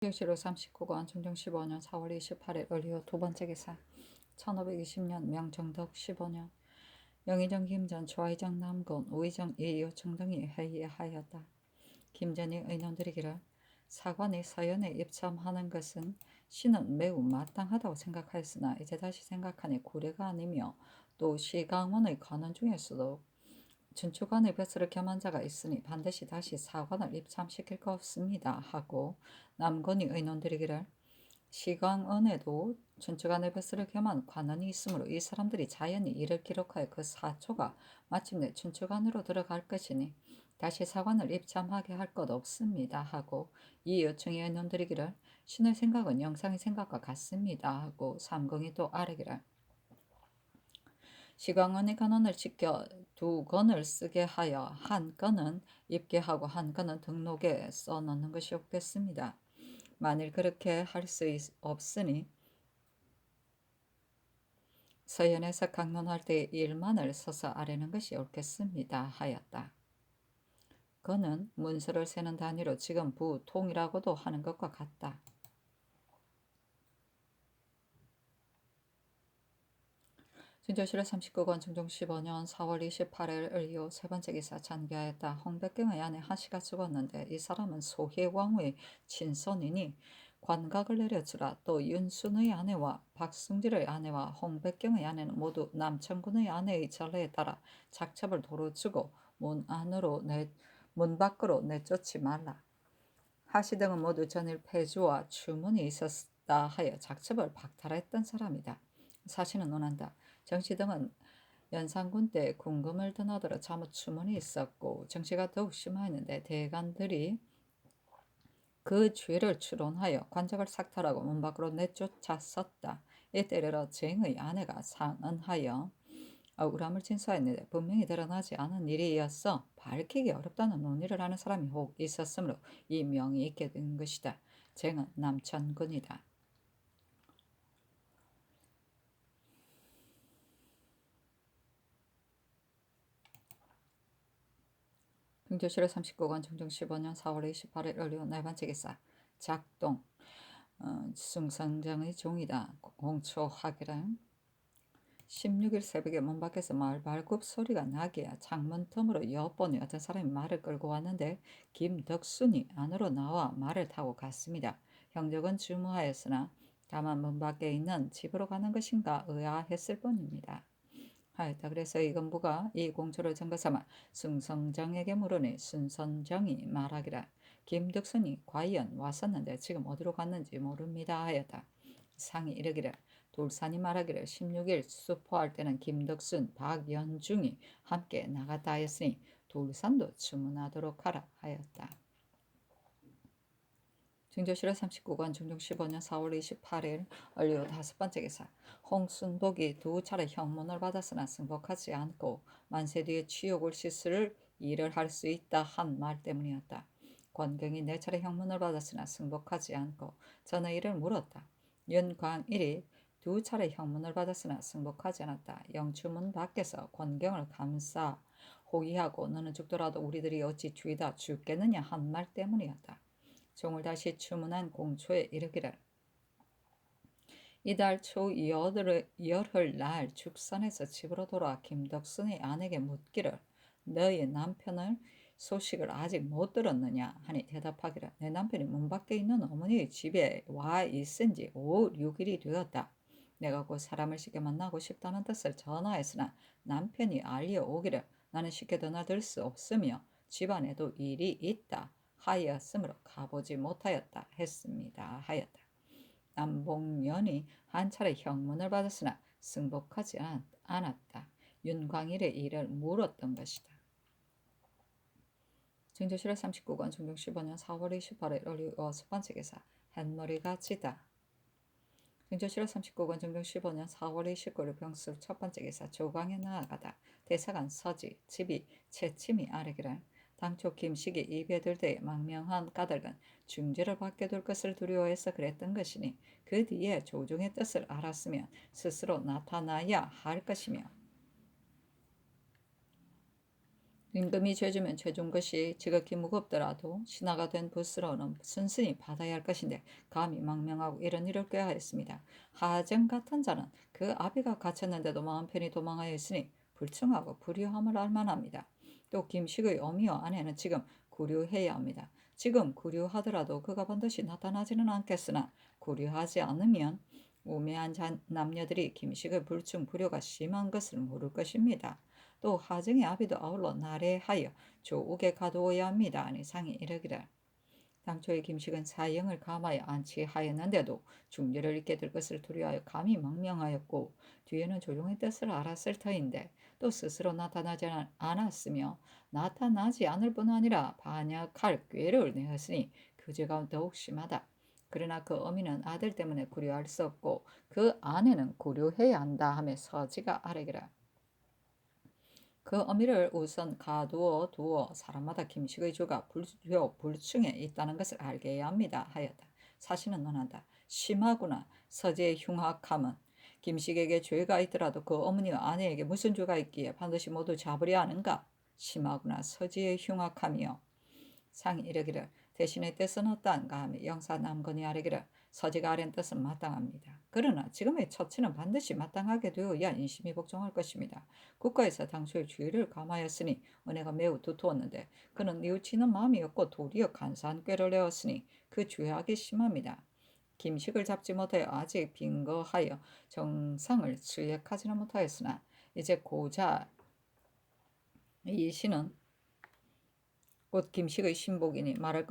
기억실로 39권 중종 15년 4월 28일 을리오 두 번째 기사 1520년 명정덕 15년 영의정 김전 좌의정 남곤 우의정 이요청 등이 회의하였다. 김전이 의논드리기를 사관이 서연에 입참하는 것은 신은 매우 마땅하다고 생각하였으나 이제 다시 생각하니 고려가 아니며 또 시강원의 관원 중에서도 준추관의 벼슬을 겸한 자가 있으니 반드시 다시 사관을 입참시킬 것 없습니다 하고 남건이 의논드리기를 시강언에도 준추관의 벼슬을 겸한 관원이 있으므로 이 사람들이 자연히 이를 기록하여 그 사초가 마침내 준추관으로 들어갈 것이니 다시 사관을 입참하게 할 것 없습니다 하고 이 요청이 의논드리기를 신의 생각은 영상의 생각과 같습니다 하고 삼공이 또 아뢰기를 시강원의 간언을 지켜 두 건을 쓰게 하여 한 건은 입계하고 한 건은 등록에 써놓는 것이 옳겠습니다. 만일 그렇게 할 수 없으니 서연에서 강론할 때 일만을 써서 아뢰는 것이 옳겠습니다 하였다. 그는 문서를 세는 단위로 지금 부통이라고도 하는 것과 같다. 진조실의 39권 중종 15년 4월 28일 이후 세 번째 기사 전개하였다. 홍백경의 아내 하시가 죽었는데 이 사람은 소희왕후의 친손이니 관각을 내려주라. 또 윤순의 아내와 박승질의 아내와 홍백경의 아내는 모두 남천군의 아내의 전례에 따라 작첩을 도로 주고 문 밖으로 내쫓지 말라. 하시 등은 모두 전일 폐주와 추문이 있었다 하여 작첩을 박탈했던 사람이다. 사시는 논한다. 정씨 등은 연산군 때 궁금을 드나들어 잘못 추문이 있었고 정씨가 더욱 심하였는데 대간들이 그 죄를 추론하여 관작을 삭탈하고 문 밖으로 내쫓았었다. 이때려 쟁의 아내가 상언하여 억울함을 진술하였는데 분명히 드러나지 않은 일이었어 밝히기 어렵다는 논의를 하는 사람이 혹 있었으므로 이 명이 있게 된 것이다. 쟁은 남천군이다. 평조실의 39권 정정 15년 4월 28일 을리오 네 번째 기사 작동 숭성정의 종이다. 공초하기란 16일 새벽에 문 밖에서 마을 발굽 소리가 나기야 창문 틈으로 엿보니 어떤 사람이 말을 끌고 왔는데 김덕순이 안으로 나와 말을 타고 갔습니다. 형적은 주무하였으나 다만 문 밖에 있는 집으로 가는 것인가 의아했을 뿐입니다. 하였다. 그래서 이건부가 이 공초를 증거삼아 승성정에게 물으니 순선정이 말하기를 김덕순이 과연 왔었는데 지금 어디로 갔는지 모릅니다 하였다. 상이 이르기를 돌산이 말하기를 16일 수포할 때는 김덕순, 박연중이 함께 나갔다 하였으니 돌산도 주문하도록 하라 하였다. 증조실의 39권 중종 15년 4월 28일 을리오 다섯 번째 기사 홍순복이 두 차례 형문을 받았으나 승복하지 않고 만세 뒤에 치욕을 씻을 일을 할 수 있다 한 말 때문이었다. 권경이 네 차례 형문을 받았으나 승복하지 않고 전의 일을 물었다. 윤광일이 두 차례 형문을 받았으나 승복하지 않았다. 영추문 밖에서 권경을 감싸 호기하고 너는 죽더라도 우리들이 어찌 죄다 죽겠느냐 한 말 때문이었다. 종을 다시 주문한 공초에 이르기를 이달 초 열흘날 죽선에서 집으로 돌아와 김덕순의 아내에게 묻기를 너희 남편의 소식을 아직 못 들었느냐 하니 대답하기를 내 남편이 문 밖에 있는 어머니의 집에 와 있은 지 5, 6일이 되었다. 내가 곧 사람을 쉽게 만나고 싶다는 뜻을 전하였으나 남편이 알려오기를 나는 쉽게 드나들 수 없으며 집안에도 일이 있다 하였으므로 가보지 못하였다 했습니다 하였다. 남봉년이 한 차례 형문을 받았으나 승복하지 않았다. 윤광일의 일을 물었던 것이다. 증조실의 39권 중종 15년 4월 28일 을리오 첫 번째 기사 햇머리가 지다. 증조실의 39권 중종 15년 4월 29일 병수 첫 번째 기사 조광에 나아가다. 대사관 서지 집이 채침이 아뢰기를 당초 김식이 입에 들 때에 망명한 까닭은 중죄를 받게 될 것을 두려워해서 그랬던 것이니 그 뒤에 조종의 뜻을 알았으면 스스로 나타나야 할 것이며 임금이 죄주면 죄준 것이 지극히 무겁더라도 신하가 된 부스러는 순순히 받아야 할 것인데 감히 망명하고 이런 일을 꾀하였습니다. 하증 같은 자는 그 아비가 갇혔는데도 마음 편히 도망하였으니 불충하고 불효함을 알만합니다. 또 김식의 어미와 아내는 지금 구류해야 합니다. 지금 구류하더라도 그가 반드시 나타나지는 않겠으나 구류하지 않으면 우매한 남녀들이 김식의 불충 불효가 심한 것을 모를 것입니다. 또 하증의 아비도 아울러 나래하여 조옥에 가두어야 합니다. 아니 상이 이르기를 당초에 김식은 사형을 감하여 안치하였는데도 중죄를 잊게 될 것을 두려워하여 감히 망명하였고 뒤에는 조종의 뜻을 알았을 터인데 또 스스로 나타나지 않았으며 나타나지 않을 뿐 아니라 반역할 꾀를 내었으니 그 죄가 더욱 심하다. 그러나 그 어미는 아들 때문에 구려할 수 없고 그 아내는 구려해야 한다 하며 서지가 아뢰기를 그 어미를 우선 가두어 두어 사람마다 김식의 죄가 불충에 있다는 것을 알게 해야 합니다 하였다. 사실은 논한다. 심하구나. 서지의 흉악함은 김식에게 죄가 있더라도 그 어머니와 아내에게 무슨 죄가 있기에 반드시 모두 잡으려 하는가. 심하구나. 서지의 흉악함이요. 상이 이르기를 대신에 뜻은 어떠한가 하며 영사 남건이 아뢰기를 서지가 아랜 뜻은 마땅합니다. 그러나 지금의 처치는 반드시 마땅하게 되어야 인심이 복종할 것입니다. 국가에서 당초에 주의를 감하였으니 은혜가 매우 두터웠는데 그는 뉘우치는 마음이 없고 도리어 간사한 꾀를 내었으니 그 죄악이 심합니다. 김식을 잡지 못하여 아직 빙거하여 정상을 출력하지는 못하였으나 이제 고자 이 시는 곧 김식의 신복이니 말한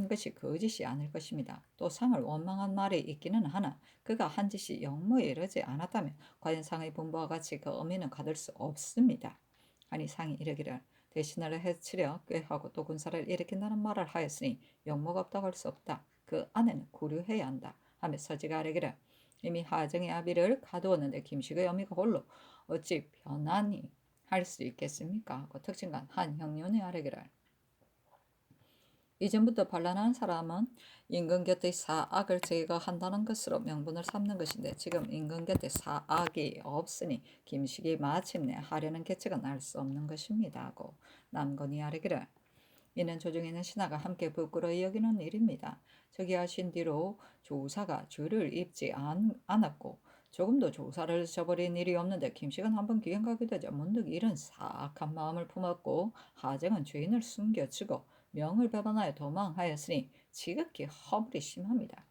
것이 거짓이 아닐 것입니다. 또 상을 원망한 말이 있기는 하나 그가 한 짓이 영모에 이르지 않았다면 과연 상의 분부와 같이 그 어미는 받을 수 없습니다. 하니 상이 이르기를 대신을 해치려 꾀하고 또 군사를 일으킨다는 말을 하였으니 영모가 없다고 할 수 없다. 그 아내는 구류해야 한다. 하며 서지가 아뢰기를 이미 하정의 아비를 가두었는데 김식의 어미가 홀로 어찌 변하니 할 수 있겠습니까? 하고 특징간 한 형님의 아뢰기를 이전부터 반란한 사람은 임금 곁의 사악을 제거한다는 것으로 명분을 삼는 것인데 지금 임금 곁에 사악이 없으니 김식이 마침내 하려는 계책은 알 수 없는 것입니다. 하고 남건이 아뢰기를 이는 조중에 있는 신하가 함께 부끄러이 여기는 일입니다. 저기 하신 뒤로 조사가 죄를 입지 않았고 조금도 조사를 저버린 일이 없는데 김식은 한번 귀행가게 되자 문득 이런 사악한 마음을 품었고 하정은 죄인을 숨겨주고 명을 배반하여 도망하였으니 지극히 허물이 심합니다.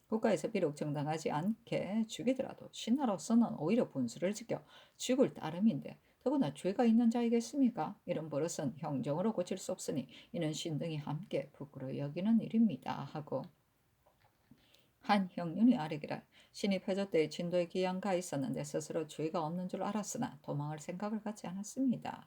국가에서 비록 정당하지 않게 죽이더라도 신하로서는 오히려 분수를 지켜 죽을 따름인데 더구나 죄가 있는 자이겠습니까? 이런 버릇은 형정으로 고칠 수 없으니 이는 신등이 함께 부끄러워 여기는 일입니다. 하고 한 형님이 아뢰기를 신이 패조 때에 진도에 귀양 가 있었는데 스스로 죄가 없는 줄 알았으나 도망할 생각을 갖지 않았습니다.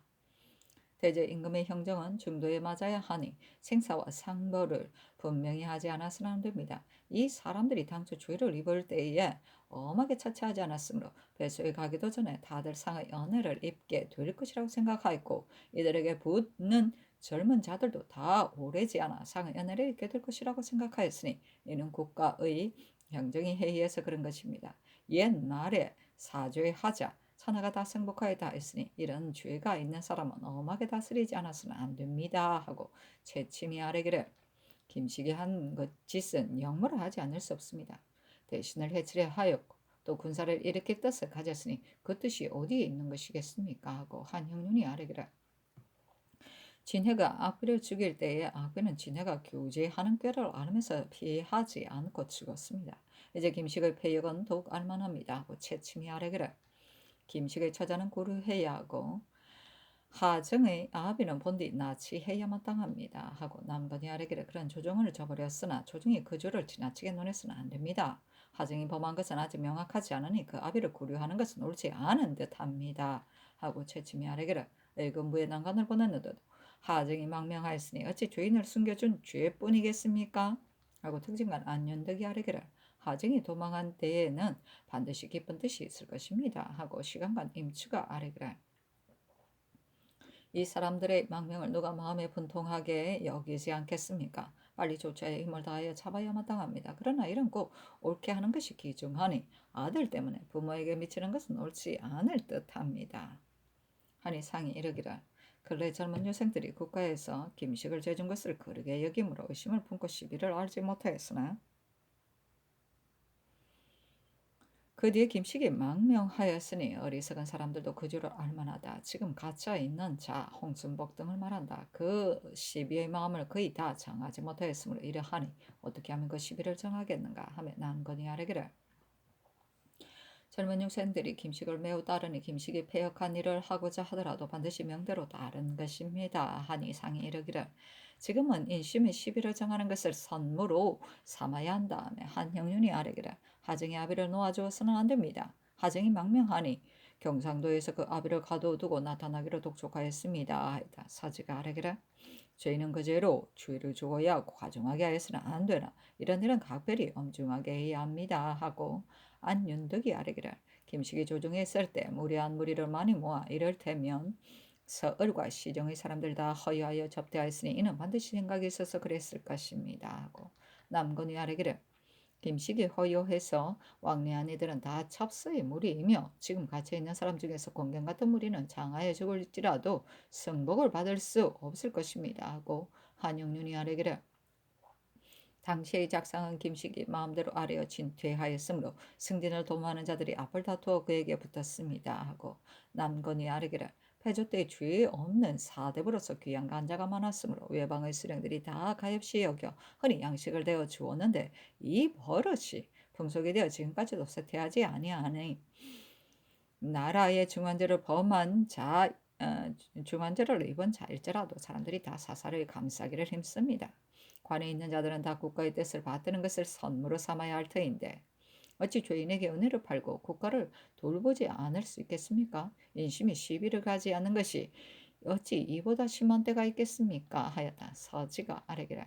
대제 임금의 형정은 중도에 맞아야 하니 생사와 상벌을 분명히 하지 않아서는 안 됩니다. 이 사람들이 당초 죄를 입을 때에 엄하게 처치하지 않았으므로 배수에 가기도 전에 다들 상의 연회를 입게 될 것이라고 생각하였고 이들에게 붙는 젊은 자들도 다 오래지 않아 상의 연회를 입게 될 것이라고 생각하였으니 이는 국가의 형정이 해이해서 그런 것입니다. 옛날에 사죄하자 천하가 다 승복하였다 했으니 이런 죄가 있는 사람은 엄하게 다스리지 않아서는 안 됩니다. 하고 채침이 아뢰기를 김식이 한 것 짓은 영모를 하지 않을 수 없습니다. 대신을 해치려 하였고 또 군사를 일으킬 뜻을 가졌으니 그 뜻이 어디에 있는 것이겠습니까? 하고 한형륜이 아뢰기를 진해가 악귀를 죽일 때에 악귀는 진해가 교제하는 꾀를 알면서 피하지 않고 죽었습니다. 이제 김식의 패역은 더욱 알만합니다. 하고 채침이 아뢰기를 김식의 처자는 고르해야 하고 하정의 아비는 본디 나치해야 마땅합니다. 하고 남건이 아뢰기를 그런 조정을 저버렸으나 조정이 그 죄를 지나치게 논해서는 안 됩니다. 하정이 범한 것은 아직 명확하지 않으니 그 아비를 고려하는 것은 옳지 않은 듯합니다. 하고 채침이 아뢰기를 의금부에 난관을 보냈는데도 하정이 망명하였으니 어찌 죄인을 숨겨준 죄뿐이겠습니까? 하고 특징간 안윤덕이 아뢰기를 하정이 도망한 때에는 반드시 기쁜 뜻이 있을 것입니다. 하고 시간간 임추가 아뢰기를 이 사람들의 망명을 누가 마음에 분통하게 여기지 않겠습니까? 빨리 조처에 힘을 다하여 잡아야 마땅합니다. 그러나 이런 꼭 옳게 하는 것이 기중하니 아들 때문에 부모에게 미치는 것은 옳지 않을 듯합니다. 하니 상이 이르기를 근래 젊은 여생들이 국가에서 김식을 재준 것을 거르게 여김으로 의심을 품고 시비를 알지 못하였으나 그 뒤에 김식이 망명하였으니 어리석은 사람들도 그 줄을 알만하다. 지금 갇혀 있는 자 홍순복 등을 말한다. 그 시비의 마음을 거의 다 정하지 못하였으므로 이러하니 어떻게 하면 그 시비를 정하겠는가 하며 난건이 아뢰기를 젊은 육생들이 김식을 매우 따르니 김식이 패역한 일을 하고자 하더라도 반드시 명대로 따른 것입니다. 하니 상이 이르기를 지금은 인심의 시비를 정하는 것을 선무로 삼아야 한다 하며 한형윤이 아뢰기를 하정이 아비를 놓아주어서는 안 됩니다. 하정이 망명하니 경상도에서 그 아비를 가둬두고 나타나기로 독촉하였습니다. 하였다. 서지가 아뢰기를 죄인은 그 죄로 주의를 주어야 하고 과중하게 하여서는 안 되나 이런 일은 각별히 엄중하게 해야 합니다 하고 안윤덕이 아뢰기를 김식이 조정에 있을 때 무리한 무리를 많이 모아 이럴 테면 서을과 시정의 사람들 다 허위하여 접대하였으니 이는 반드시 생각이 있어서 그랬을 것입니다 하고 남건이 아뢰기를 김식이 허요해서 왕래한 이들은 다 첩스의 무리이며 지금 갇혀있는 사람 중에서 공경 같은 무리는 장하에 죽을지라도 승복을 받을 수 없을 것입니다 하고 한영윤이 아뢰기를 당시의 작상은 김식이 마음대로 아뢰어 진퇴하였으므로 승진을 도모하는 자들이 앞을 다투어 그에게 붙었습니다 하고 남건이 아뢰기를 패조 때 주의 없는 사대부로서 귀한 간자가 많았으므로 외방의 수령들이 다 가엾이 여겨 흔히 양식을 대어 주었는데 이 버릇이 풍속이 되어 지금까지도 쇠퇴하지 아니하니 나라의 중환죄를 범한 자 중환죄를 입은 자일지라도 사람들이 다 사사를 감싸기를 힘씁니다. 관에 있는 자들은 다 국가의 뜻을 받드는 것을 선무로 삼아야 할 터인데 어찌 죄인에게 은혜를 팔고 국가를 돌보지 않을 수 있겠습니까? 인심이 시비를 가지 않는 것이 어찌 이보다 심한 때가 있겠습니까? 하였다. 서지가 아뢰기를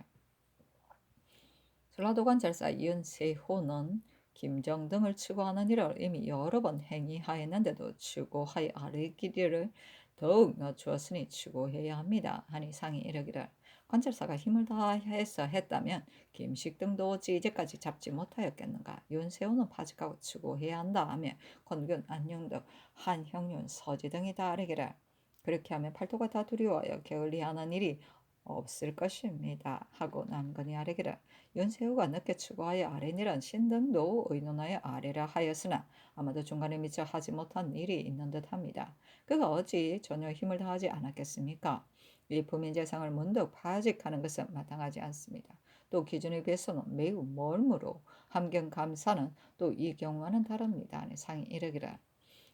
전라도관 절사 윤세호는 김정 등을 추구하는 일을 이미 여러 번 행위하였는데도 추구하여 아뢰기를 더욱 늦추었으니 추구해야 합니다. 하니 상이 이르기를 관찰사가 힘을 다해서 했다면 김식 등도 어찌 이제까지 잡지 못하였겠는가. 윤세호는 파직하고 추구해야 한다 하며 권균, 안영덕, 한형윤, 서지 등이 다 아뢰기를 그렇게 하면 팔도가 다 두려워하여 게을리하는 일이 없을 것입니다. 하고 남건이 아뢰기를 윤세호가 늦게 추구하여 아뢰니란 신등도 의논하여 아뢰라 하였으나 아마도 중간에 미처 하지 못한 일이 있는 듯합니다. 그가 어찌 전혀 힘을 다하지 않았겠습니까? 이 부민재상을 문득 파직하는 것은 마땅하지 않습니다. 또 기준에 비해서는 매우 멀므로 함경감사는 또 이 경우와는 다릅니다. 상이 이르기를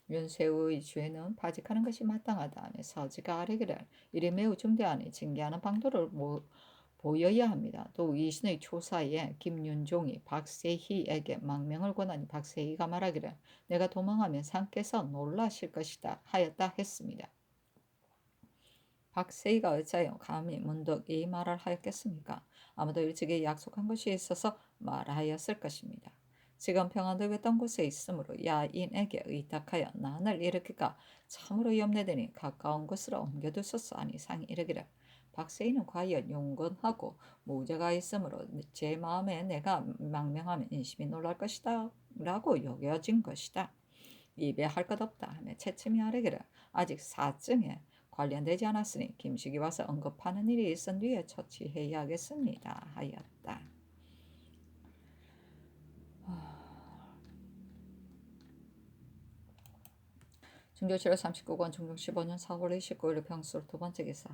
윤세우의 죄는 파직하는 것이 마땅하다며 서지가 아뢰기를 이리 매우 중대하니 징계하는 방도를 보여야 합니다. 또 이신의 초사에 김윤종이 박세희에게 망명을 권하니 박세희가 말하기를 내가 도망하면 상께서 놀라실 것이다 하였다 했습니다. 박세희가 어찌하여 감히 문득 이 말을 하였겠습니까? 아무도 일찍이 약속한 것이 있어서 말하였을 것입니다. 지금 평안도 외딴 곳에 있으므로 야인에게 의탁하여 난을 일으키까 참으로 염려되니 가까운 곳으로 옮겨두소서 하니 상이 이르기를 박세희는 과연 용건하고 무죄가 있으므로 제 마음에 내가 망명하면 인심이 놀랄 것이다 라고 여겨진 것이다. 입에 할 것 없다 하며 채침이 아뢰기를 아직 사증에 관련되지 않았으니 김식이 와서 언급하는 일이 있은 뒤에 처치해야겠습니다 하였다. 중조실로 39권 중종 15년 4월 29일 병술 두 번째 기사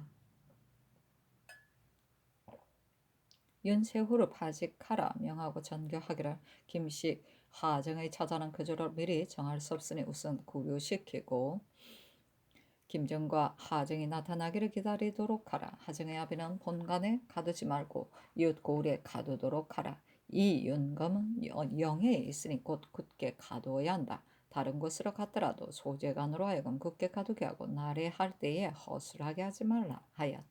윤세후를 파직하라 명하고 전교하기를 김식 하정의 처자는 그조를 미리 정할 수 없으니 우선 구류시키고 김정과 하정이 나타나기를 기다리도록 하라. 하정의 아비는 본관에 가두지 말고 이웃 고을에 가두도록 하라. 이 윤검은 영해에 있으니 곧 굳게 가두어야 한다. 다른 곳으로 갔더라도 소재관으로 하여금 굳게 가두게 하고 나래할 때에 허술하게 하지 말라 하였다.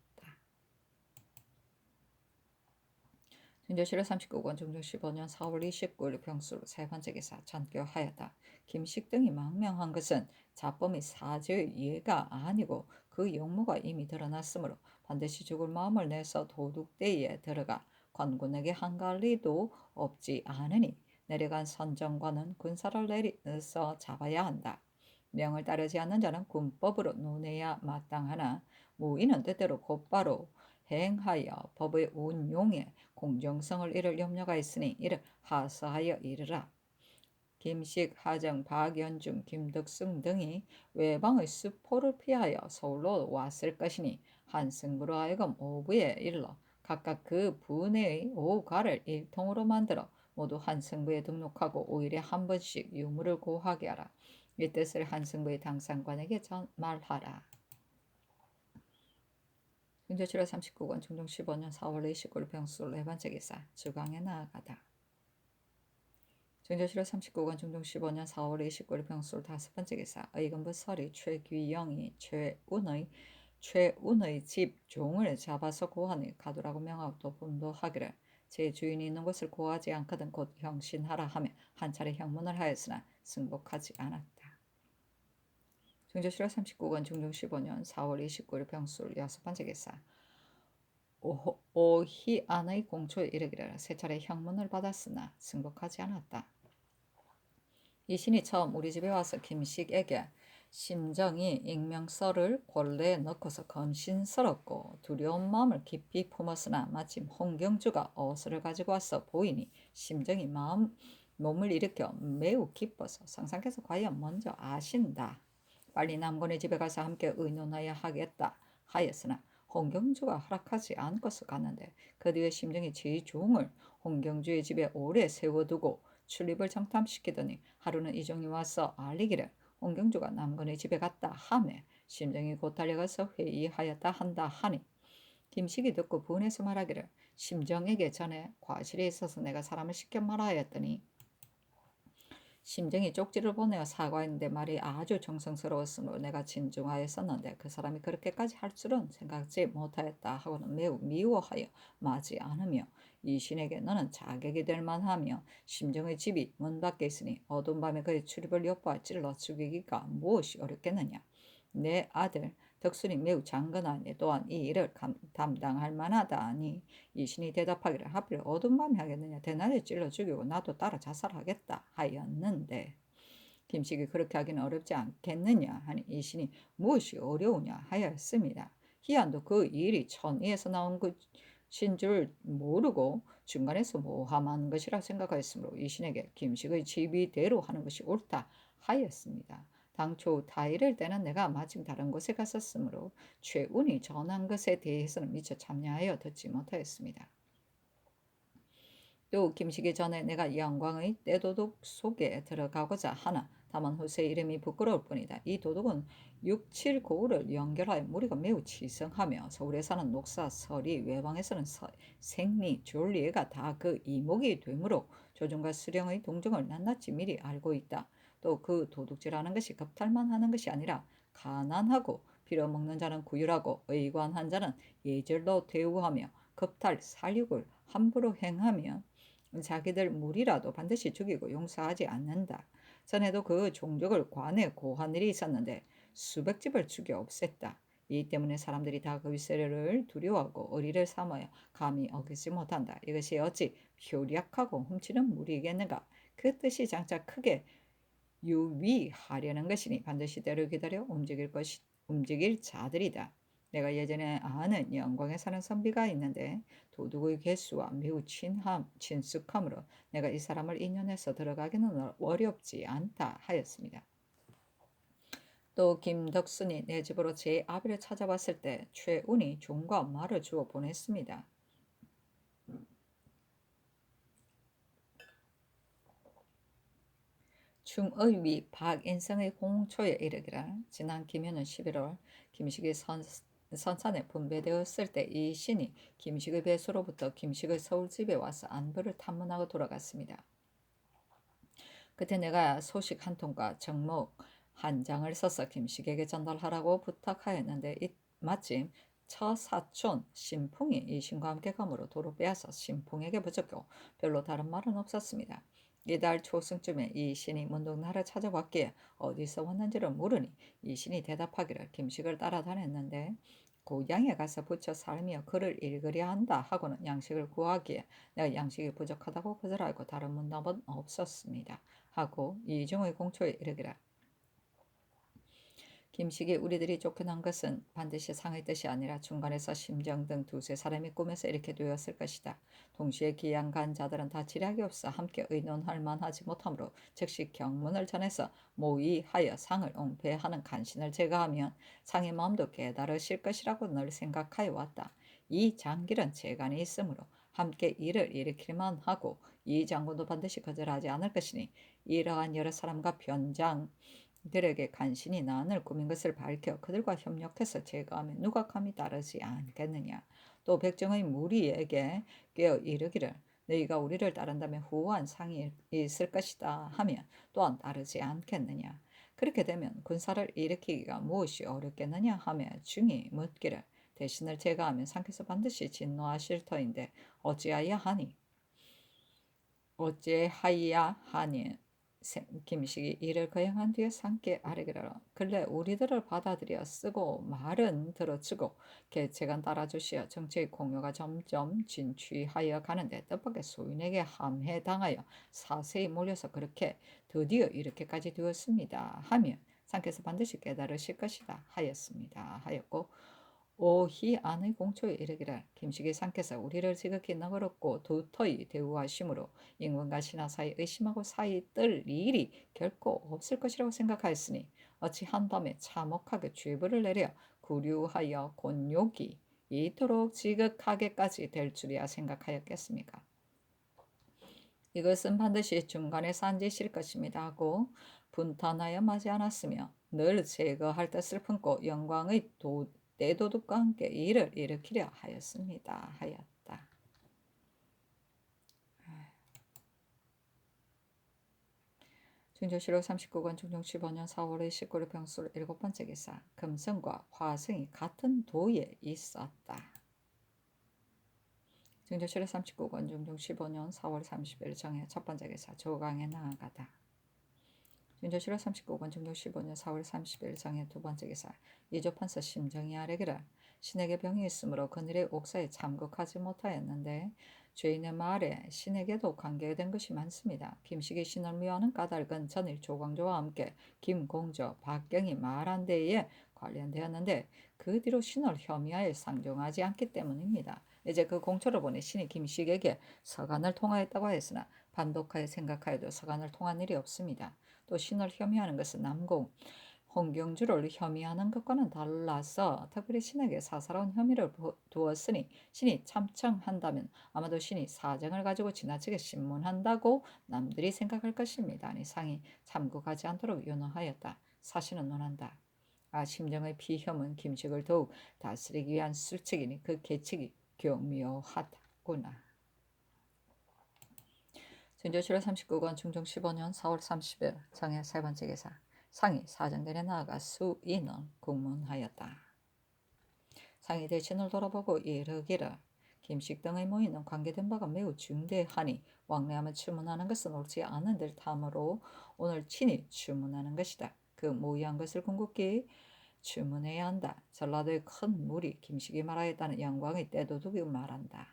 중조실로 39권 중종 15년 4월 29일 병수로 세 번째 기사 전교하였다. 김식 등이 망명한 것은 자범이 사죄의 이해가 아니고 그 용무가 이미 드러났으므로 반드시 죽을 마음을 내서 도둑대에 들어가 관군에게 한갈 리도 없지 않으니 내려간 선정관은 군사를 내려서 잡아야 한다. 명을 따르지 않는 자는 군법으로 논해야 마땅하나 무인은 때때로 곧바로 행하여 법의 운용에 공정성을 잃을 염려가 있으니 이를 하사하여 이르라. 김식, 하정, 박연중, 김덕승 등이 외방의 수포를 피하여 서울로 왔을 것이니 한승부로 하여금 오부에 일러 각각 그 분해의 오가를 일통으로 만들어 모두 한승부에 등록하고 5일에 한 번씩 유무를 고하게 하라. 이 뜻을 한승부의 당상관에게 말하라. 현재 7월 39권 중종 15년 4월 29일 병술 네 번째 기사 주강에 나아가다. 정조실화 39권 중종 15년 4월 29일 병술 다섯 번째 기사 의금부 서리 최귀영이 최운의 집 종을 잡아서 고하니 가두라고 명하고 또 분도하기를 제 주인이 있는 곳을 고하지 않거든 곧 형신하라 하며 한 차례 형문을 하였으나 승복하지 않았다. 정조실화 39권 중종 15년 4월 29일 병술 여섯 번째 기사 오희안의 공초에 이르기를 세 차례 형문을 받았으나 승복하지 않았다. 이 신이 처음 우리 집에 와서 김식에게 심정이 익명서를 권례에 넣고서 검신스럽고 두려운 마음을 깊이 품었으나 마침 홍경주가 어서를 가지고 와서 보이니 심정이 몸을 일으켜 매우 기뻐서 상상해서 과연 먼저 아신다. 빨리 남군의 집에 가서 함께 의논하여 하겠다 하였으나 홍경주가 허락하지 않고서 갔는데 그 뒤에 심정이 제 종을 홍경주의 집에 오래 세워두고 출입을 정탐시키더니 하루는 이종이 와서 알리기를 홍경주가 남군의 집에 갔다 하매 심정이 곧 달려가서 회의하였다 한다 하니 김식이 듣고 분해서 말하기를 심정에게 전에 과실에 있어서 내가 사람을 시켜 말하였더니 심정이 쪽지를 보내어 사과했는데 말이 아주 정성스러웠으므로 내가 진중하였었는데 그 사람이 그렇게까지 할 줄은 생각지 못하였다 하고는 매우 미워하여 마지 않으며 이 신에게 너는 자객이 될 만하며 심정의 집이 문 밖에 있으니 어두운 밤에 그의 출입을 엿보아 찔러 죽이기가 무엇이 어렵겠느냐. 내 아들 덕순이 매우 장건하니 또한 이 일을 담당할 만하다니 이 신이 대답하기를 하필 어두운 밤에 하겠느냐. 대낮에 찔러 죽이고 나도 따라 자살하겠다 하였는데 김식이 그렇게 하기는 어렵지 않겠느냐 하니 이 신이 무엇이 어려우냐 하였습니다. 희한도 그 일이 천의에서 나온 것인 줄 모르고 중간에서 모함한 것이라 생각하였으므로 이 신에게 김식의 지비대로 하는 것이 옳다 하였습니다. 당초 타일을 때는 내가 마침 다른 곳에 갔었으므로 최운이 전한 것에 대해서는 미처 참여하여 듣지 못하였습니다. 또 김식이 전에 내가 영광의 떼도둑 속에 들어가고자 하나 다만 후세 이름이 부끄러울 뿐이다. 이 도둑은 6, 7 고을을 연결하여 무리가 매우 치성하며 서울에 사는 녹사, 서리, 외방에서는 생리, 졸리가 다 그 이목이 되므로 조정과 수령의 동정을 낱낱이 미리 알고 있다. 또 그 도둑질하는 것이 겁탈만 하는 것이 아니라 가난하고 빌어먹는 자는 구휼하고 의관한 자는 예절로 대우하며 겁탈, 살육을 함부로 행하며 자기들 무리라도 반드시 죽이고 용서하지 않는다. 전에도 그 종족을 관에 고한 일이 있었는데 수백 집을 죽여 없앴다. 이 때문에 사람들이 다 그 윗세를 두려워하고 의리를 삼아야 감히 어기지 못한다. 이것이 어찌 효력하고 훔치는 무리겠는가. 그 뜻이 장차 크게 유위하려는 것이니 반드시 때를 기다려 움직일 자들이다. 내가 예전에 아는 영광에 사는 선비가 있는데 도둑의 개수와 매우 친숙함으로 내가 이 사람을 인연해서 들어가기는 어렵지 않다 하였습니다. 또 김덕순이 내 집으로 제 아비를 찾아왔을 때 최운이 종과 말을 주어 보냈습니다. 중의위 박인성의 공초에 이르기를 지난 김해는 11월 김식이 선산에 분배되었을 때 이 신이 김식의 배수로부터 김식의 서울집에 와서 안부를 탐문하고 돌아갔습니다. 그때 내가 소식 한 통과 정목 한 장을 써서 김식에게 전달하라고 부탁하였는데 마침 처사촌 신풍이 이 신과 함께 가므로 도로 빼앗아 신풍에게 붙였고 별로 다른 말은 없었습니다. 이달 초승쯤에 이 신이 문득 나를 찾아왔기에 어디서 왔는지를 물으니 이 신이 대답하기를 김식을 따라다녔는데 고향에 가서 부처 살며 글을 읽으려 한다 하고는 양식을 구하기에 내가 양식이 부족하다고 거절하고 다른 문답은 없었습니다. 하고 이중의 공초에 이르기를 김식이 우리들이 쫓겨난 것은 반드시 상의 뜻이 아니라 중간에서 심정 등 두세 사람이 꿈에서 이렇게 되었을 것이다. 동시에 기양 간 자들은 다 지략이 없어 함께 의논할 만하지 못하므로 즉시 경문을 전해서 모의하여 상을 옹패하는 간신을 제거하면 상의 마음도 깨달으실 것이라고 늘 생각하여 왔다. 이 장길은 재간이 있으므로 함께 일을 일으키만 하고 이 장군도 반드시 거절하지 않을 것이니 이러한 여러 사람과 변장들에게 간신히 난을 꾸민 것을 밝혀 그들과 협력해서 제거하면 누가 감히 따르지 않겠느냐. 또 백정의 무리에게 꿰어 이르기를 너희가 우리를 따른다면 후한 상이 있을 것이다 하면 또한 따르지 않겠느냐. 그렇게 되면 군사를 일으키기가 무엇이 어렵겠느냐 하며 중이 묻기를 대신을 제거하면 상께서 반드시 진노하실 터인데 어찌하여야 하니 김식이 이를 거행한 뒤에 상께 아뢰기를 근래 우리들을 받아들여 쓰고 말은 들어주고 계책은 따라주시어 정치의 공효가 점점 진취하여 가는데 뜻밖의 소인에게 함해당하여 사세히 몰려서 그렇게 드디어 이렇게까지 되었습니다 하며 상께서 반드시 깨달으실 것이다 하였습니다 하였고 오희 안의 공초에 이르기를 김식이 상께서 우리를 지극히 너그럽고 도토히 대우하심으로 인권과 신하 사이 의심하고 사이 뜰 일이 결코 없을 것이라고 생각하였으니 어찌 한밤에 참혹하게 죄벌을 내려 구류하여 곤욕이 이토록 지극하게까지 될 줄이야 생각하였겠습니까? 이것은 반드시 중간에 산짓일 것입니다 하고 분탄하여 마지 않았으며 늘 제거할 뜻을 품고 영광의 내도둑과 함께 일을 일으키려 하였습니다 하였다. 중조실록 39권 중종 15년 4월 29일 병술 7번째 기사 금성과 화성이 같은 도에 있었다. 중조실록 39권 중종 15년 4월 30일 정해 첫 번째 기사 조강에 나아가다. 중조실록 39권 중종 15년 4월 30일 정해 두 번째 기사 이조판서 심정이 아뢰기를 신에게 병이 있으므로 그늘의 옥사에 참극하지 못하였는데 죄인의 말에 신에게도 관계된 것이 많습니다. 김식이 신을 미워하는 까닭은 전일 조광조와 함께 김공조, 박경이 말한 데에 관련되었는데 그 뒤로 신을 혐의하여 상종하지 않기 때문입니다. 이제 그 공초를 보니 신이 김식에게 서간을 통하였다고 했으나 반독하여 생각하여도 서간을 통한 일이 없습니다. 또 신을 혐의하는 것은 남공, 홍경주를 혐의하는 것과는 달라서 특별히 신에게 사사로운 혐의를 두었으니 신이 참청한다면 아마도 신이 사정을 가지고 지나치게 신문한다고 남들이 생각할 것입니다. 아니 상이 참국하지 않도록 윤호하였다. 사실은 논한다. 심정의 비혐은 김식을 더욱 다스리기 위한 술책이니 그 계책이 교묘하다구나. 중조실록 39권 중종 15년 4월 30일 정해 세 번째 기사 상이 사정전에 나아가 수인을 국문하였다. 상이 대신을 돌아보고 이르기를 김식 등의 모임은 관계된 바가 매우 중대하니 왕래하며 추문하는 것은 옳지 않은 듯하므로 오늘 친히 추문하는 것이다. 그 모의한 것을 궁극히 추문해야 한다. 전라도의 큰 무리 김식이 말하였다는 영광의 떼도둑이 말한다.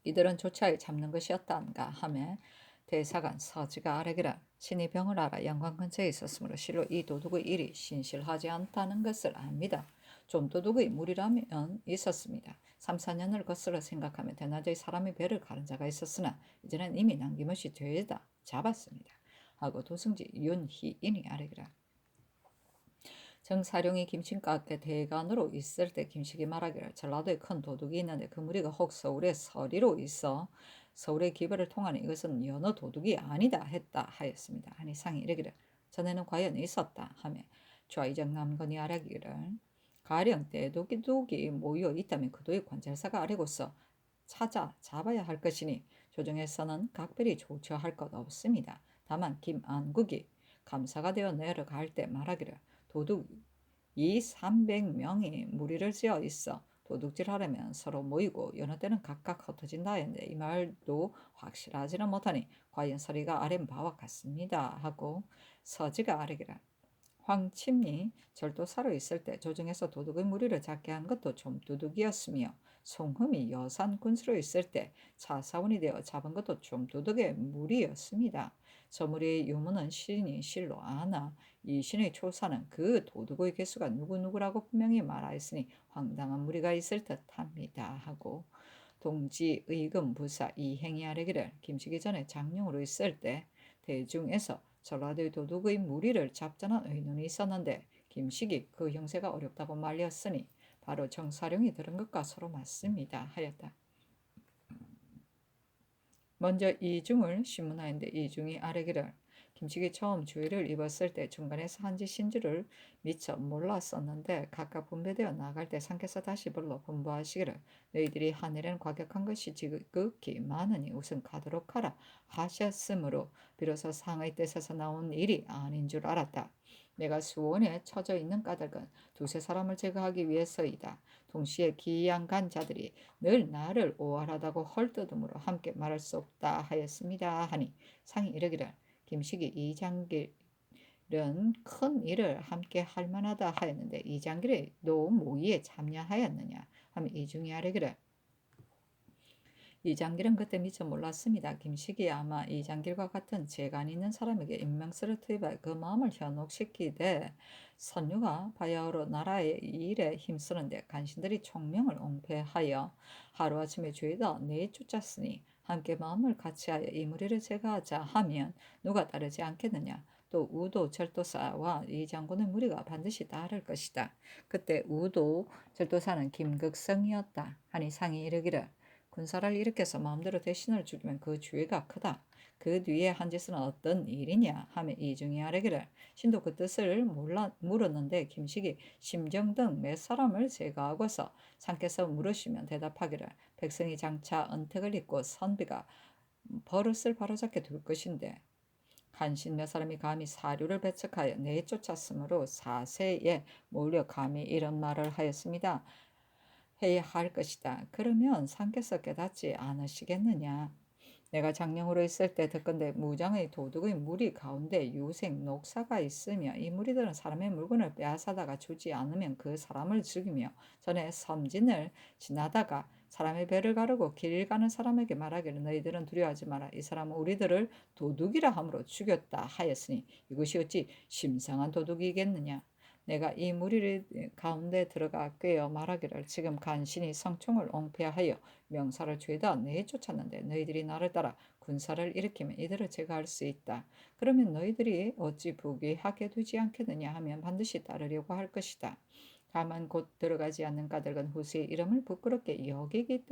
이들은 조차에 잡는 것이었단가 하며 대사관 서지가 아뢰기를 신이 병을 알아 영광 근처에 있었으므로 실로 이 도둑의 일이 신실하지 않다는 것을 압니다. 좀 도둑의 무리라면 있었습니다. 3, 4년을 거슬러 생각하면 대낮에 사람이 배를 가른 자가 있었으나 이제는 이미 남김없이 죄다 잡았습니다. 하고 도승지 윤희인이 아뢰기를 정사룡이 김신각의 대간으로 있을 때 김식이 말하기를 전라도에 큰 도둑이 있는데 그 무리가 혹 서울에 서리로 있어 서울의 기별을 통하는 이것은 여느 도둑이 아니다 했다 하였습니다. 아니 상이 이르기를 전에는 과연 있었다 하며 좌이정 남건이 아뢰기를 가령 떼도둑이 모여 있다면 그 도의 관찰사가 아래고서 찾아 잡아야 할 것이니 조정에서는 각별히 조처할 것 없습니다. 다만 김안국이 감사가 되어 내려갈 때 말하기를 도둑 300명이 무리를 지어 있어 도둑질하려면 서로 모이고 여느 때는 각각 흩어진다 했는데 이 말도 확실하지는 못하니 과연 서리가 아랜 바와 같습니다 하고 서지가 아뢰기라 황침리 절도사로 있을 때 조정에서 도둑의 무리를 잡게 한 것도 좀 도둑이었으며 송흠이 여산 군수로 있을 때 차사원이 되어 잡은 것도 좀 도덕의 무리였습니다. 서무리의 유무는 신이 실로 아나 이 신의 초사는 그 도둑의 개수가 누구누구라고 분명히 말하였으니 황당한 무리가 있을 듯합니다 하고 동지 의금 부사 이행이 아래기를 김씨기 전에 장령으로 있을 때 대중에서 전라도의 도둑의 무리를 잡자는 의논이 있었는데 김식이 그 형세가 어렵다고 말렸으니 바로 정사령이 들은 것과 서로 맞습니다 하였다. 먼저 이중을 신문하였는데 이중이 아래기를 김식이 처음 주의를 입었을 때 중간에 산지신 줄을 미처 몰랐었는데 각각 분배되어 나갈 때 상께서 다시 불러 분부하시기를 너희들이 하늘에는 과격한 것이 지극히 많으니 우선 가도록 하라 하셨으므로 비로소 상의 뜻에서 나온 일이 아닌 줄 알았다. 내가 수원에 처져 있는 까닭은 두세 사람을 제거하기 위해서이다. 동시에 기양간 자들이 늘 나를 오활하다고 헐뜯음으로 함께 말할 수 없다 하였습니다 하니 상이 이르기를 김식이 이장길은 큰 일을 함께 할 만하다 하였는데 이장길이 또 모의에 참여하였느냐 하면 이중이 아뢰기를 이장길은 그때 미처 몰랐습니다. 김식이 아마 이장길과 같은 재간 있는 사람에게 임명서를 투입하여 그 마음을 현혹시키되 선유가 바야흐로 나라의 일에 힘쓰는데 간신들이 총명을 옹패하여 하루아침에 죄다 내쫓았으니 함께 마음을 같이하여 이 무리를 제거하자 하면 누가 따르지 않겠느냐. 또 우도 절도사와 이 장군의 무리가 반드시 따를 것이다. 그때 우도 절도사는 김극성이었다. 하니 상이 이르기를 군사를 일으켜서 마음대로 대신을 죽이면 그 죄가 크다. 그 뒤에 한 짓은 어떤 일이냐 하며 이중이 아뢰기를 신도 그 뜻을 물었는데 김식이 심정 등 몇 사람을 제거하고서 상께서 물으시면 대답하기를 백성이 장차 언택을 입고 선비가 버릇을 바로잡게 둘 것인데 간신 몇 사람이 감히 사류를 배척하여 내쫓았으므로 사세에 몰려 감히 이런 말을 하였습니다. 해야 할 것이다. 그러면 상께서 깨닫지 않으시겠느냐? 내가 장령으로 있을 때 듣건대 무장의 도둑의 무리 가운데 유생 녹사가 있으며 이 무리들은 사람의 물건을 빼앗아다가 주지 않으면 그 사람을 죽이며 전에 섬진을 지나다가 사람의 배를 가르고 길 가는 사람에게 말하기를 너희들은 두려워하지 마라. 이 사람은 우리들을 도둑이라 함으로 죽였다 하였으니 이것이 어찌 심상한 도둑이겠느냐. 내가 이 무리 가운데 들어가 꿰어 말하기를 지금 간신히 성총을 옹폐하여 명사를 죄다 내쫓았는데 너희들이 나를 따라 군사를 일으키면 이들을 제거할 수 있다. 그러면 너희들이 어찌 부귀하게 되지 않겠느냐 하면 반드시 따르려고 할 것이다. 다만 곧 들어가지 않는 까닭은 후세의 이름을 부끄럽게 여기기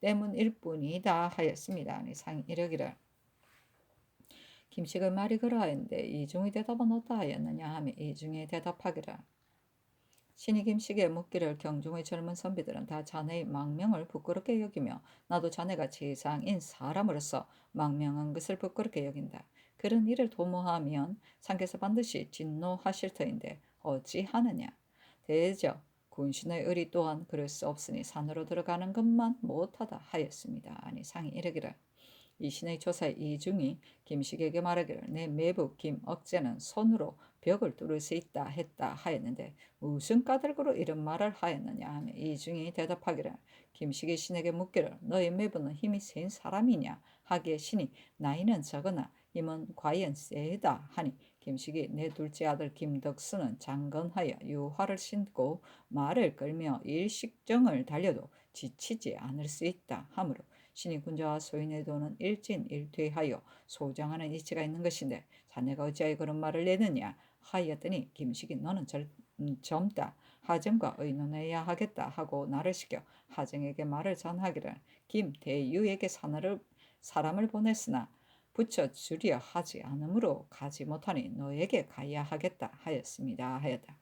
때문일 뿐이다 하였습니다. 아니 상이 이르기를 김씨가 말이 그러하였는데 이중의 대답은 어떠하였느냐 하며 이중의 대답하기를 신이 김씨에게 묻기를 경중의 젊은 선비들은 다 자네의 망명을 부끄럽게 여기며 나도 자네가 제상인 사람으로서 망명한 것을 부끄럽게 여긴다. 그런 일을 도모하면 상께서 반드시 진노하실 터인데 어찌하느냐. 대저 군신의 의리 또한 그럴 수 없으니 산으로 들어가는 것만 못하다 하였습니다. 아니 상이 이르기를 이 신의 조사의 이중이 김식에게 말하기를 내 매부 김억제는 손으로 벽을 뚫을 수 있다 했다 하였는데 무슨 까닭으로 이런 말을 하였느냐 하며 이중이 대답하기를 김식이 신에게 묻기를 너의 매부는 힘이 센 사람이냐 하기에 신이 나이는 적으나 힘은 과연 세다 하니 김식이 내 둘째 아들 김덕수는 장건하여 유화를 신고 말을 끌며 일식정을 달려도 지치지 않을 수 있다 하므로 신이 군자와 소인의 도는 일진일퇴하여 소장하는 이치가 있는 것인데 자네가 어찌하여 그런 말을 내느냐 하였더니 김식이 너는 젊다. 하정과 의논해야 하겠다 하고 나를 시켜 하정에게 말을 전하기를 김대유에게 사람을 보냈으나 붙여주려 하지 않으므로 가지 못하니 너에게 가야 하겠다 하였습니다 하였다.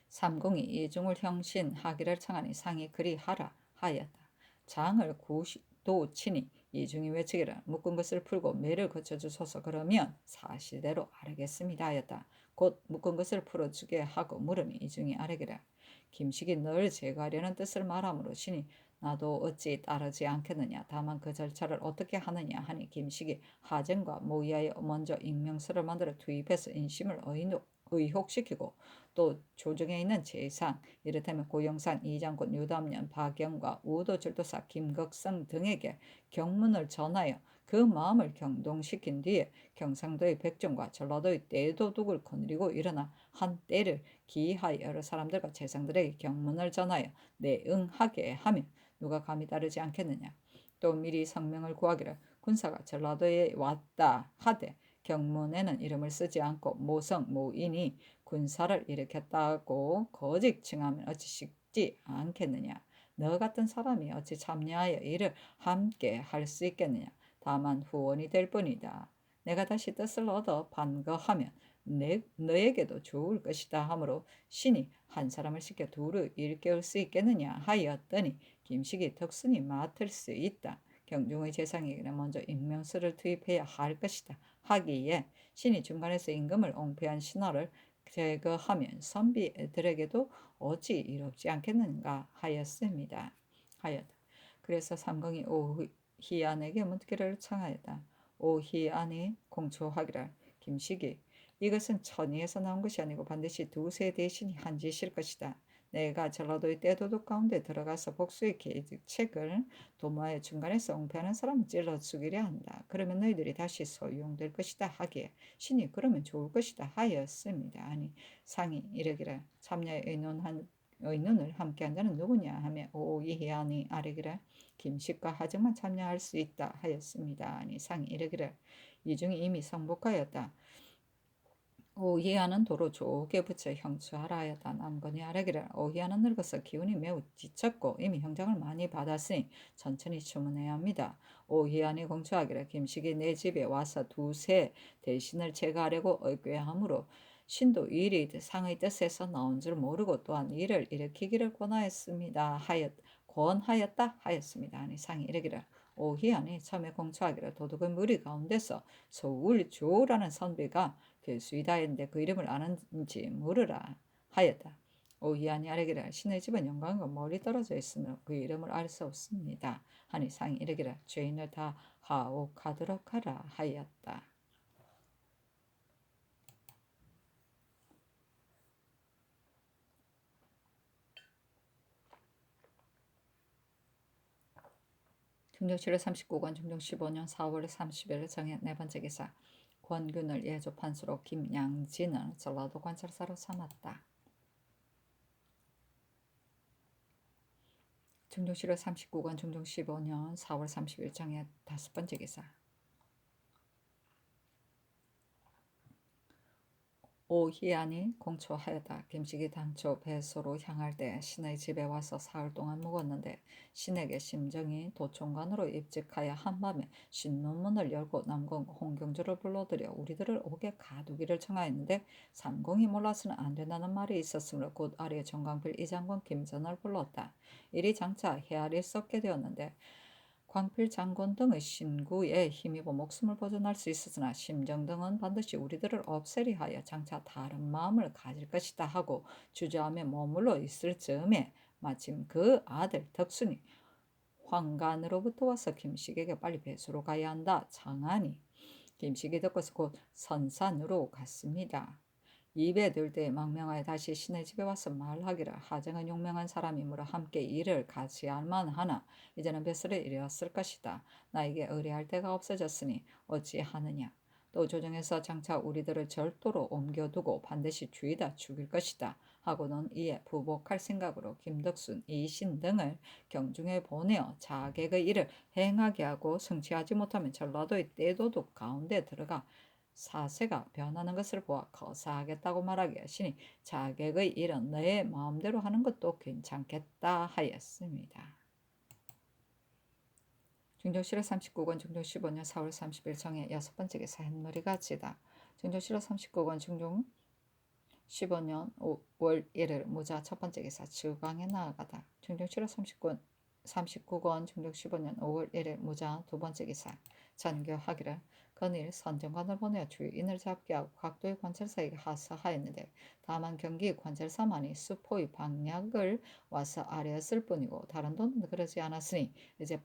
삼공이 이중을 형신하기를 청하니 상이 그리하라 하였다. 장을 구도 치니 이중이 외치기를 묶은 것을 풀고 매를 거쳐주소서 그러면 사실대로 아뢰겠습니다 하였다. 곧 묶은 것을 풀어주게 하고 물으니 이중이 아뢰기를 김식이 널 제거하려는 뜻을 말하므로 신이 나도 어찌 따르지 않겠느냐. 다만 그 절차를 어떻게 하느냐 하니 김식이 하정과 모의하여 먼저 익명서를 만들어 투입해서 인심을 의혹시키고 또 조정에 있는 재상, 이를테면 고영산, 이장군, 유담년, 박영과 우도철도사, 김극성 등에게 경문을 전하여 그 마음을 경동시킨 뒤에 경상도의 백정과 전라도의 떼도둑을 거느리고 일어나 한 때를 기이하여 여러 사람들과 재상들에게 경문을 전하여 내응하게 하면 누가 감히 따르지 않겠느냐. 또 미리 성명을 구하기를 군사가 전라도에 왔다 하되 경문에는 이름을 쓰지 않고 모성 모인이 군사를 일으켰다고 거짓 칭하면 어찌 쉽지 않겠느냐. 너 같은 사람이 어찌 참여하여 이를 함께 할 수 있겠느냐. 다만 후원이 될 뿐이다. 내가 다시 뜻을 얻어 반거하면 너에게도 좋을 것이다 하므로 신이 한 사람을 시켜 둘을 일깨울 수 있겠느냐 하였더니 김식이 덕순이 맡을 수 있다. 경중의 재상에게는 먼저 임명서를 투입해야 할 것이다 하기에 신이 중간에서 임금을 옹패한 신하를 제거하면 선비들에게도 어찌 이롭지 않겠는가 하였습니다. 하였다. 그래서 삼공이 오희안에게 묻기를 청하였다. 오희안이 공초하기를 김식이 이것은 천의에서 나온 것이 아니고 반드시 두세 대신이 한 짓일 것이다. 내가 전라도의 떼도둑 가운데 들어가서 복수의 계책을 도모하여 중간에서 옹패하는 사람을 찔러 죽이려 한다. 그러면 너희들이 다시 소용될 것이다 하기에 신이 그러면 좋을 것이다 하였습니다. 아니 상이 이르기를 참여에 의논을 함께한 자는 누구냐 하며 오이해안이 아뢰기를 김식과 하정만 참여할 수 있다 하였습니다. 아니 상이 이르기를 이 중에 이미 성복하였다. 오희안은 도로 좋게 붙여 형수하라 하였다. 남건이 아뢰기를 오희안은 늙어서 기운이 매우 지쳤고 이미 형장을 많이 받았으니 천천히 주문해야 합니다. 오희안이 공초하기를 김식이 내 집에 와서 두세 대신을 제거하려고 의뢰하므로 신도 일이 상의 뜻에서 나온 줄 모르고 또한 이를 일으키기를 권하였다 하였습니다. 아니 상이 이르기를 오희안이 처음에 공초하기를 도둑의 무리 가운데서 소울조라는 선비가 괴수이다 했는데 그 이름을 아는지 물으라 하였다. 오희안이 아뢰기를 신의 집은 영광과 멀리 떨어져 있으므로 그 이름을 알 수 없습니다. 하니 상이 이르기를 죄인을 다 하옥하도록 하라 하였다. 중종 7월 39권 중종 15년 4월 30일 정해 네 번째 기사 권균을 예조 판수로 김양진을 전라도 관찰사로 삼았다. 중종 7월 39권 중종 15년 4월 30일 정해 다섯 번째 기사 오희안이 공초하였다. 김식이 당초 배소로 향할 때 신의 집에 와서 사흘 동안 묵었는데 신에게 심정이 도총관으로 입직하여 한밤에 신문문을 열고 남공 홍경주를 불러들여 우리들을 옥에 가두기를 청하였는데 삼공이 몰라서는 안 된다는 말이 있었으므로 곧 아래 정광필 이장군 김전을 불렀다. 이리 장차 헤아릴 수 없게 되었는데 광필 장군 등의 신구에 힘입어 목숨을 보존할 수 있었으나 심정 등은 반드시 우리들을 없애리 하여 장차 다른 마음을 가질 것이다 하고 주저하며 머물러 있을 즈음에 마침 그 아들 덕순이 황간으로부터 와서 김식에게 빨리 배수로 가야 한다 청하니 김식이 듣고서 곧 선산으로 갔습니다. 입에 들 때 망명하여 다시 신의 집에 와서 말하기를 하정은 용맹한 사람이므로 함께 일을 같이 할만 하나 이제는 뱃설에 이르렀을 것이다. 나에게 의뢰할 데가 없어졌으니 어찌하느냐. 또 조정에서 장차 우리들을 절도로 옮겨두고 반드시 주의다 죽일 것이다. 하고는 이에 부복할 생각으로 김덕순, 이신 등을 경중에 보내어 자객의 일을 행하게 하고 성취하지 못하면 전라도의 떼도둑 가운데 들어가 사세가 변하는 것을 보아 거사하겠다고 말하기에 신이 자객의 일은 너의 마음대로 하는 것도 괜찮겠다 하였습니다. 중종 7월 39권 중종 15년 4월 30일 정해 여섯 번째 기사 햇놀이가 지다. 중종 7월 39권 중종 15년 5월 1일 무자 첫 번째 기사 주강에 나아가다. 중종 7월 39권 중종 15년 5월 1일 무자 두 번째 기사 전교하기를 건일 선정관을 보내어 주인을 잡게 하고 각도의 관찰사에게 하사하였는데 다만 경기 관찰사만이 수포의 방략을 와서 아뢰었을 뿐이고 다른 돈은 그러지 않았으니 이제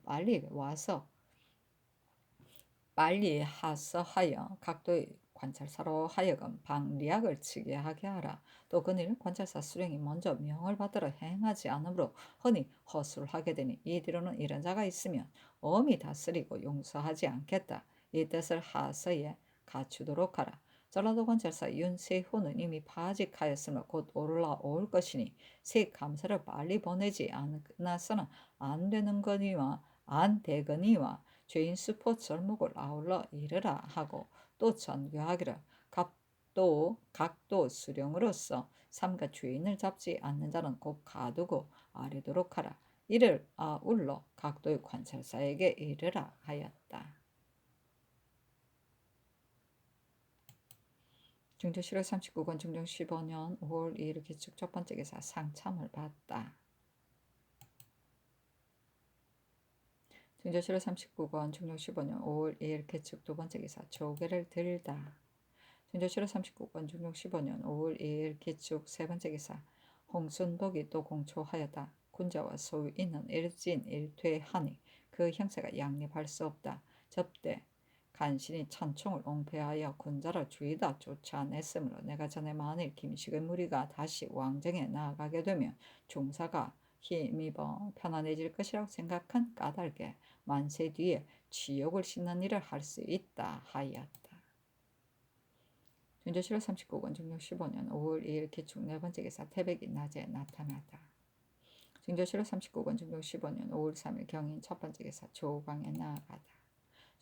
빨리 하사하여 각도의 관찰사로 하여금 방리학을 치게 하게 하라. 또 그는 관찰사 수령이 먼저 명을 받들어 행하지 않으므로 흔히 허술을 하게 되니 이 뒤로는 이런 자가 있으면 엄히 다스리고 용서하지 않겠다. 이 뜻을 하서에 갖추도록 하라. 전라도 관찰사 윤세호는 이미 파직하였으며 곧 올라올 것이니 새 감사를 빨리 보내지 않았으나 안 되는 거니와 안 되거니와 죄인 수포 절목을 아울러 이르라 하고 또 전교하기를 각도 수령으로서 삼가 죄인을 잡지 않는 자는 곧 가두고 아뢰도록 하라. 이를 아울러 각도의 관찰사에게 이르라 하였다. 중조실록 39권 중종 15년 5월 2일 기축 첫 번째 기사 상참을 받다. 중조실록 39권 중종 15년 5월 2일 기축 두 번째 기사 조개를 들다. 중조실록 39권 중종 15년 5월 2일 기축 세 번째 기사 홍순복이 또 공초하였다. 군자와 소유인은 일진일퇴하니 그 형세가 양립할 수 없다. 접대 간신히 천총을 옹패하여 군자를 주이다 쫓아냈으므로 내가 전에 만일 김식의 무리가 다시 왕정에 나아가게 되면 중사가 힘입어 편안해질 것이라고 생각한 까닭에 만세 뒤에 지옥을 씻는 일을 할 수 있다 하였다. 중조실록 39권 중종 15년 5월 2일 기축 네 번째 기사 태백이 낮에 나타났다. 중조실록 39권 중종 15년 5월 3일 경인 첫 번째 기사 조광에 나아가다.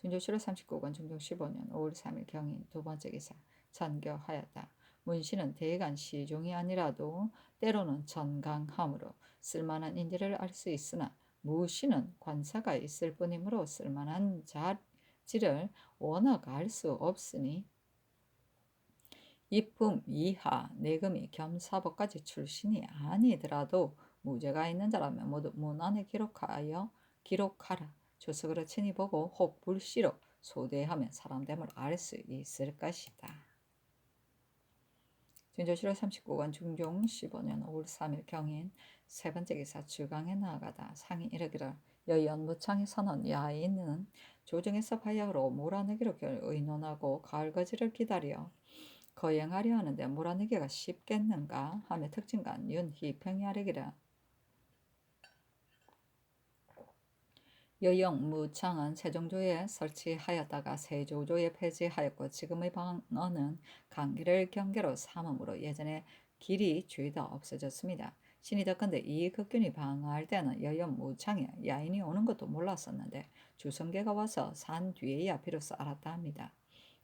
중조실록 39권 중종 15년 5월 3일 경인 두 번째 기사 전교하였다. 문씨는 대간 시종이 아니라도 때로는 전강함으로 쓸만한 인재를 알 수 있으나 무씨는 관사가 있을 뿐이므로 쓸만한 자질을 워낙 알 수 없으니 입품 이하 내금이 겸사법까지 출신이 아니더라도 무죄가 있는 자라면 모두 문안에 기록하라. 조석으로 친히 보고 혹 불씨로 소대하면 사람됨을 알 수 있을 것이다. 중조실록 39권 중종 15년 5월 3일 경인 세 번째 기사 주강에 나아가다. 상이 이르기를 여연무창의 선원 야인은 조정에서 바야흐로 몰아내기로 의논하고 가을거지를 기다려 거행하려 하는데 몰아내기가 쉽겠는가 하며 특징관 윤희평이 아뢰기를 여영무창은 세종조에 설치하였다가 세조조에 폐지하였고 지금의 방언은 강길을 경계로 삼음으로 예전에 길이 죄다 없어졌습니다. 신이 덕건데 이 극균이 방어할 때는 여영무창에 야인이 오는 것도 몰랐었는데 주성계가 와서 산 뒤에야 비로소 알았다 합니다.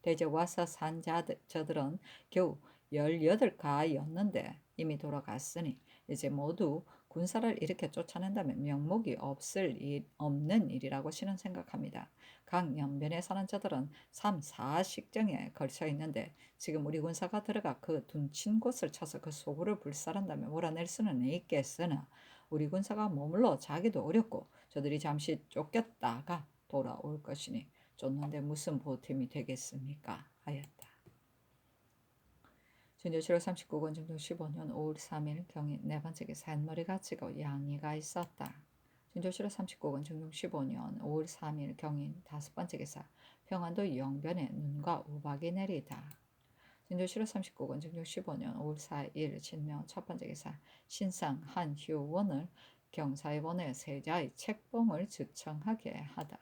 대제 와서 산 저들은 겨우 18가였는데 이미 돌아갔으니 이제 모두 군사를 이렇게 쫓아낸다면 명목이 없는 일이라고 신은 생각합니다. 각 연변에 사는 저들은 3, 4식정에 걸쳐 있는데 지금 우리 군사가 들어가 그 둔친 곳을 쳐서 그 소굴을 불살한다면 몰아낼 수는 있겠으나 우리 군사가 머물러 자기도 어렵고 저들이 잠시 쫓겼다가 돌아올 것이니 쫓는데 무슨 보탬이 되겠습니까? 하였다. 중조실록 39권 중종 15년 5월 3일 경인 네 번째 기사 햇머리가 지고 양이가 있었다. 중조실록 39권 중종 15년 5월 3일 경인 다섯 번째 기사 평안도 영변에 눈과 우박이 내리다. 중조실록 39권 중종 15년 5월 4일 진명 첫 번째 기사 신상 한효원을 경사에 보내 세자의 책봉을 즉청하게 하다.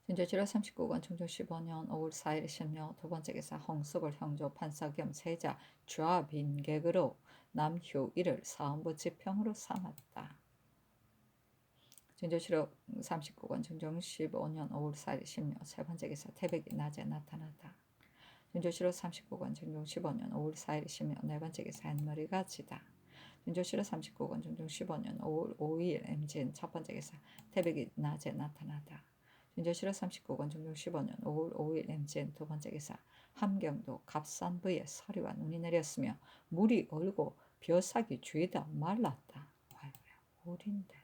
중조실록 39권 중종 15년 5월 4일 신명 두 번째 기사 홍석을 형조 판사 겸 세자 좌빈객으로 남효일을 사헌부 지평으로 삼았다. 중조실록 39권 중종 15년 5월 4일 신명 세 번째 기사 태백이 낮에 나타났다. 중조실록 39권 중종 15년 5월 4일 신명 네 번째 기사 햇머리가 지다. 중조실록 39권 중종 15년 5월 5일 임진 첫 번째 기사 태백이 낮에 나타났다. 중조실록 39권 중종 15년 5월 5일 임진 두 번째 기사 함경도 갑산부에 서리와 눈이 내렸으며 물이 얼고 벼삭이 죄다 말랐다. 아이고야 물인데.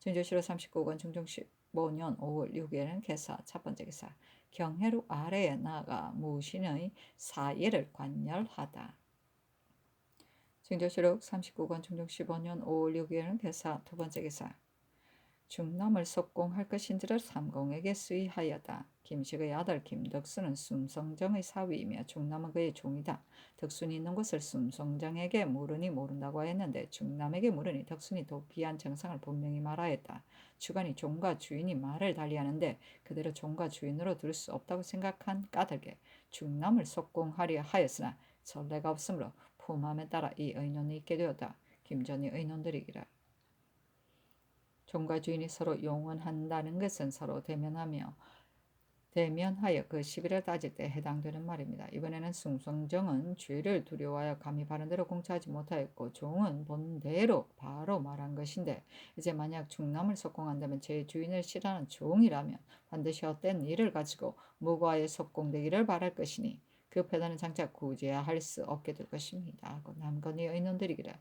중조실록 39권 중종 15년 5월 6일은 개사 첫 번째 기사 경해루 아래에 나가 무신의 사예를 관열하다. 중조실록 39권 중종 15년 5월 6일은 개사 두 번째 기사 중남을 석공할 것인지를 삼공에게 수의하였다. 김식의 아들 김덕수는 숨성정의 사위이며 중남은 그의 종이다. 덕순이 있는 곳을 숨성정에게 물으니 모른다고 했는데 중남에게 물으니 덕순이 도피한 정상을 분명히 말하였다. 주관이 종과 주인이 말을 달리하는데 그대로 종과 주인으로 둘 수 없다고 생각한 까닭에 중남을 석공하려 하였으나 전례가 없으므로 품함에 따라 이 의논이 있게 되었다. 김전이 의논들이기라. 종과 주인이 서로 용언한다는 것은 서로 대면하여 그 시비를 따질 때 해당되는 말입니다. 이번에는 숭성정은 죄를 두려워하여 감히 바른 대로 공처하지 못하였고 종은 본대로 바로 말한 것인데 이제 만약 중남을 석공한다면 제 주인을 싫어하는 종이라면 반드시 헛된 일을 가지고 무고하여 석공되기를 바랄 것이니 그 패단은 장차 구제해야 할 수 없게 될 것입니다. 하고 남건의 의논들이기라.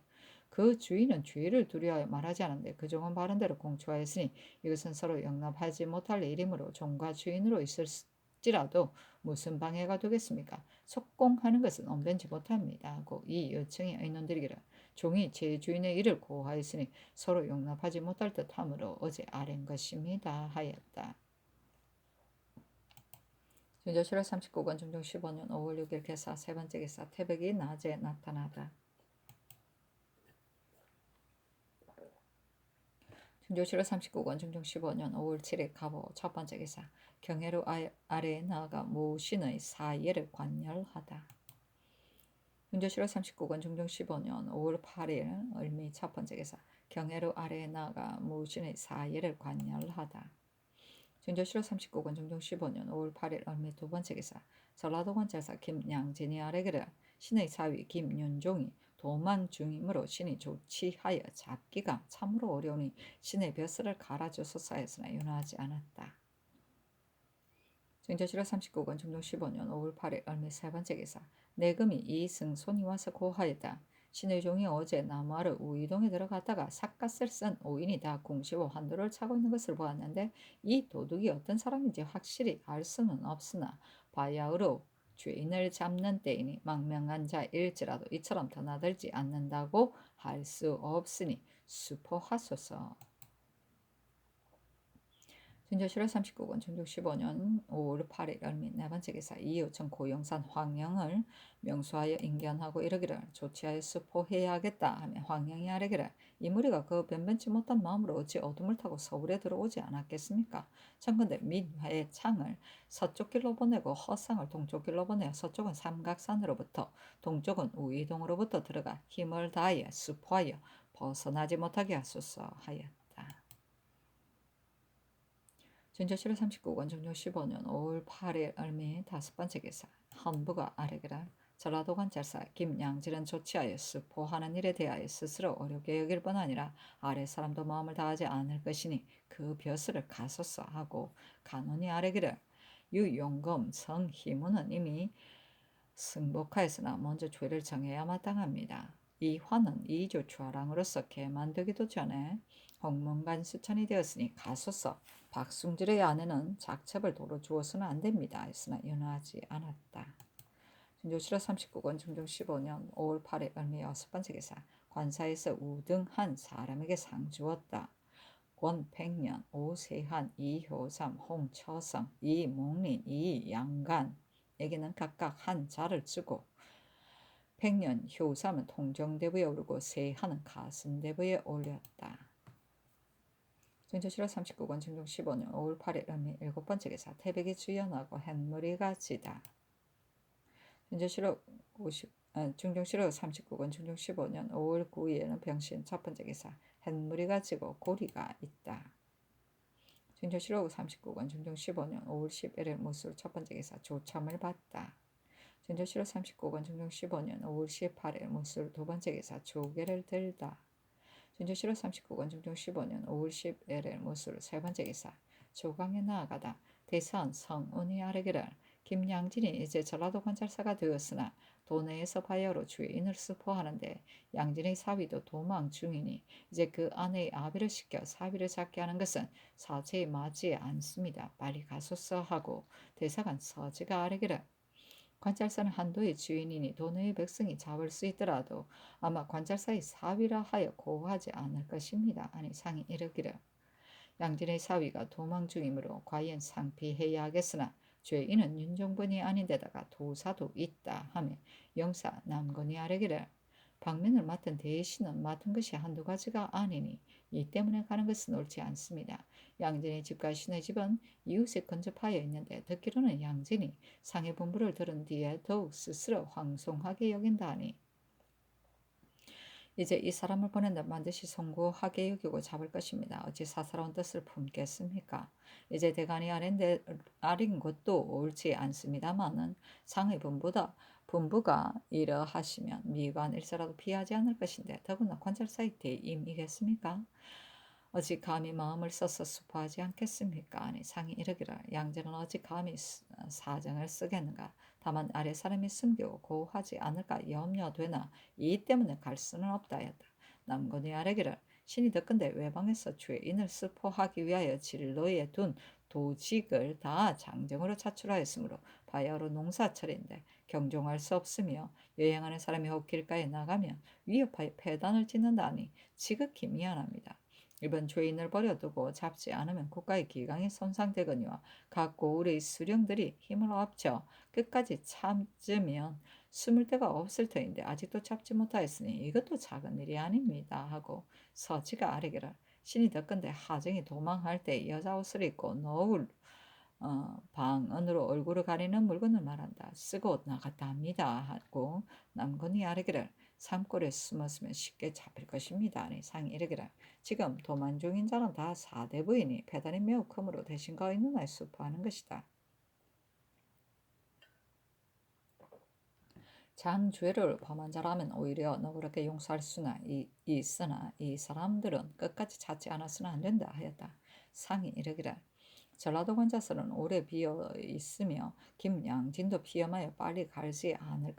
그 주인은 죄를 두려워하여 말하지 않은데 그 종은 바른 대로 공초하였으니 이것은 서로 용납하지 못할 일이므로 종과 주인으로 있을지라도 무슨 방해가 되겠습니까? 속공하는 것은 언변치 못합니다. 하고 이 여청이 의논드리기를 종이 제 주인의 일을 고하였으니 서로 용납하지 못할 듯하므로 어제 아랜 것입니다. 하였다. 준조실호 39권 중종 15년 5월 6일 개사 세 번째 개사 태백이 낮에 나타나다. 준조실호 39권 중종 15년 5월 7일 갑오 첫 번째 기사 경회로 아래에 나아가 모신의 사예를 관열하다. 준조실호 39권 중종 15년 5월 8일 을미 첫 번째 기사 경회로 아래에 나아가 모신의 사예를 관열하다. 준조실호 39권 중종 15년 5월 8일 을미 두 번째 기사 전라도 관찰사 김양진이 아래기를 신의 사위 김윤종이 도망 중이므로 신이 조치하여 잡기가 참으로 어려우니 신의 벼슬을 갈아주소서 했으나 윤하지 않았다. 증조실호 39권 중종 15년 5월 8일 을미 세 번째 기사 내금이 이승손이 와서 고하였다. 신의 종이 어제 나무하러 우이동에 들어갔다가 삿갓을 쓴 오인이 다 궁시고 환도를 차고 있는 것을 보았는데 이 도둑이 어떤 사람인지 확실히 알 수는 없으나 바야흐로 죄인을 잡는 때이니 망명한 자일지라도 이처럼 드나들지 않는다고 할 수 없으니 수포하소서. 준조실호 39권 중종 15년 5월 8일 을미 네 번째 기사 이유청 고영산 황영을 명수하여 인견하고 이르기를 조치하여 수포해야겠다 하며 황영이 아뢰기를 이 무리가 그 변변치 못한 마음으로 어찌 어둠을 타고 서울에 들어오지 않았겠습니까? 청컨대 민화의 창을 서쪽 길로 보내고 허상을 동쪽 길로 보내어 서쪽은 삼각산으로부터 동쪽은 우이동으로부터 들어가 힘을 다하여 수포하여 벗어나지 못하게 하소서 하였다. 준조실호 39권 중종 15년 5월 8일 을미 다섯 번째 기사 헌부가 아래기라 전라도 관찰사 김양질은 조치하여 수포하는 일에 대하여 스스로 어렵게 여길 뿐 아니라 아래 사람도 마음을 다하지 않을 것이니 그 벼슬을 가소서 하고 간원이 아래기를 유용검 성희문은 이미 승복하였으나 먼저 죄를 정해야 마땅합니다. 이 화는 이조 좌랑으로서 개만되기도 전에 홍문관 수천이 되었으니 가소서 박숭질의 아내는 작첩을 도로 주어서는 안됩니다. 했으나 연하지 않았다. 준조실호 39권 중종 15년 5월 8일 을미 여섯 번째 기사 관사에서 우등한 사람에게 상 주었다. 권백년, 오세한, 이효삼, 홍처성, 이몽린, 이양간에게는 각각 한 자를 주고 백년, 효삼은 통정대부에 오르고 세한은 가슴대부에 올렸다. 준조실호 39권 중종 15년 5월 8일 을미 일곱 번째 기사 태백이 주연하고 햇무리가 지다. 중종실호 39권 중종 15년 5월 9일에는 병신 첫 번째 기사 햇무리가 지고 고리가 있다. 준조실호 39권 중종 15년 5월 11일 무술 첫 번째 기사 조참을 받다. 준조실호 39권 중종 15년 5월 18일 무술 두 번째 기사 조개를 들다. 준조실호 39권 중종 15년 5월 11일 무술 세 번째 기사 조강에 나아가다. 대선 성운이 아뢰기를 김양진이 이제 전라도 관찰사가 되었으나 도내에서 바야흐로 주인을 수포하는데 양진의 사위도 도망 중이니 이제 그 아내의 아비를 시켜 사위를 잡게 하는 것은 사체에 맞지 않습니다. 빨리 가소서 하고 대사관 서지가 아뢰기를 관찰사는 한도의 주인이니 도내의 백성이 잡을 수 있더라도 아마 관찰사의 사위라 하여 고하지 않을 것입니다. 아니 상이 이르기를 양진의 사위가 도망 중이므로 과연 상피해야 하겠으나 죄인은 윤종본이 아닌데다가 도사도 있다 하며 영사 남건이 아뢰기를 방면을 맡은 대신은 맡은 것이 한두 가지가 아니니 이 때문에 가는 것은 옳지 않습니다. 양진의 집과 신의 집은 이웃에 근접하여 있는데 듣기로는 양진이 상해 분부를 들은 뒤에 더욱 스스로 황송하게 여긴다 하니 이제 이 사람을 보낸다 반드시 송구하게 여기고 잡을 것입니다. 어찌 사사로운 뜻을 품겠습니까? 이제 대간이 아린 것도 옳지 않습니다마는 상의 분부가 이러하시면 미관 일서라도 피하지 않을 것인데 더구나 관찰 사이트에 임이겠습니까? 어찌 감히 마음을 써서 수포하지 않겠습니까? 아니 상이 이르기를 양제는 어찌 감히 사정을 쓰겠는가? 다만 아래 사람이 숨기고 고하지 않을까 염려되나 이 때문에 갈 수는 없다 했다. 남건이 아뢰기를 신이 듣건대 외방에서 죄인을 스포하기 위하여 진로에 둔 도직을 다 장정으로 차출하였으므로 바야흐로 농사철인데 경종할 수 없으며 여행하는 사람이 혹 길가에 나가면 위협하여 폐단을 짓는다니 지극히 미안합니다. 이번 죄인을 버려두고 잡지 않으면 국가의 기강이 손상되거니와 각 고을의 수령들이 힘을 합쳐 끝까지 참으면 숨을 데가 없을 터인데 아직도 잡지 못하였으니 이것도 작은 일이 아닙니다 하고 서지가 아뢰기를 신이 듣건대 하정이 도망할 때 여자 옷을 입고 노을 방 안으로 얼굴을 가리는 물건을 말한다. 쓰고 나갔다 합니다 하고 남건이 아뢰기를 산골에 숨었으면 쉽게 잡힐 것입니다. 아니 상이 이르기를 지금 도만 중인 자는 다 4대 부인이 배달이 매우 크므로 대신과 있는 날 수포하는 것이다. 장죄를 범한 자라면 오히려 너그럽게 용서할 수나 있으나 이 사람들은 끝까지 찾지 않았으나 안 된다 하였다. 상이 이르기를 전라도 관자설은 오래 비어 있으며 김양진도 피엄하여 빨리 가지 않을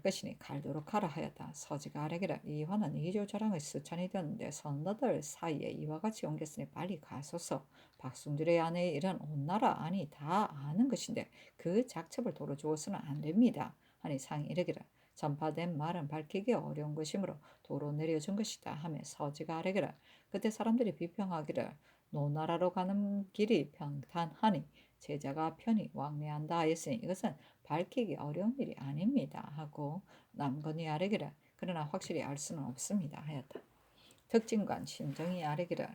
것이니 갈도록 하라 하였다. 서지가 아뢰기를 이화는 이조저랑의 수찬이 되었는데 선너들 사이에 이와 같이 옮겼으니 빨리 가소서. 박승들의 아내의 일은 온 나라 안이 다 아는 것인데 그 작첩을 도로 주어서는 안 됩니다. 하니 상이 이르기를 전파된 말은 밝히기 어려운 것이므로 도로 내려준 것이다 하며 서지가 아뢰기를 그때 사람들이 비평하기를 노나라로 가는 길이 평탄하니 제자가 편히 왕래한다 하였으니 이것은 밝히기 어려운 일이 아닙니다 하고 남건이 아뢰기를 그러나 확실히 알 수는 없습니다 하였다. 특진관 심정이 아뢰기를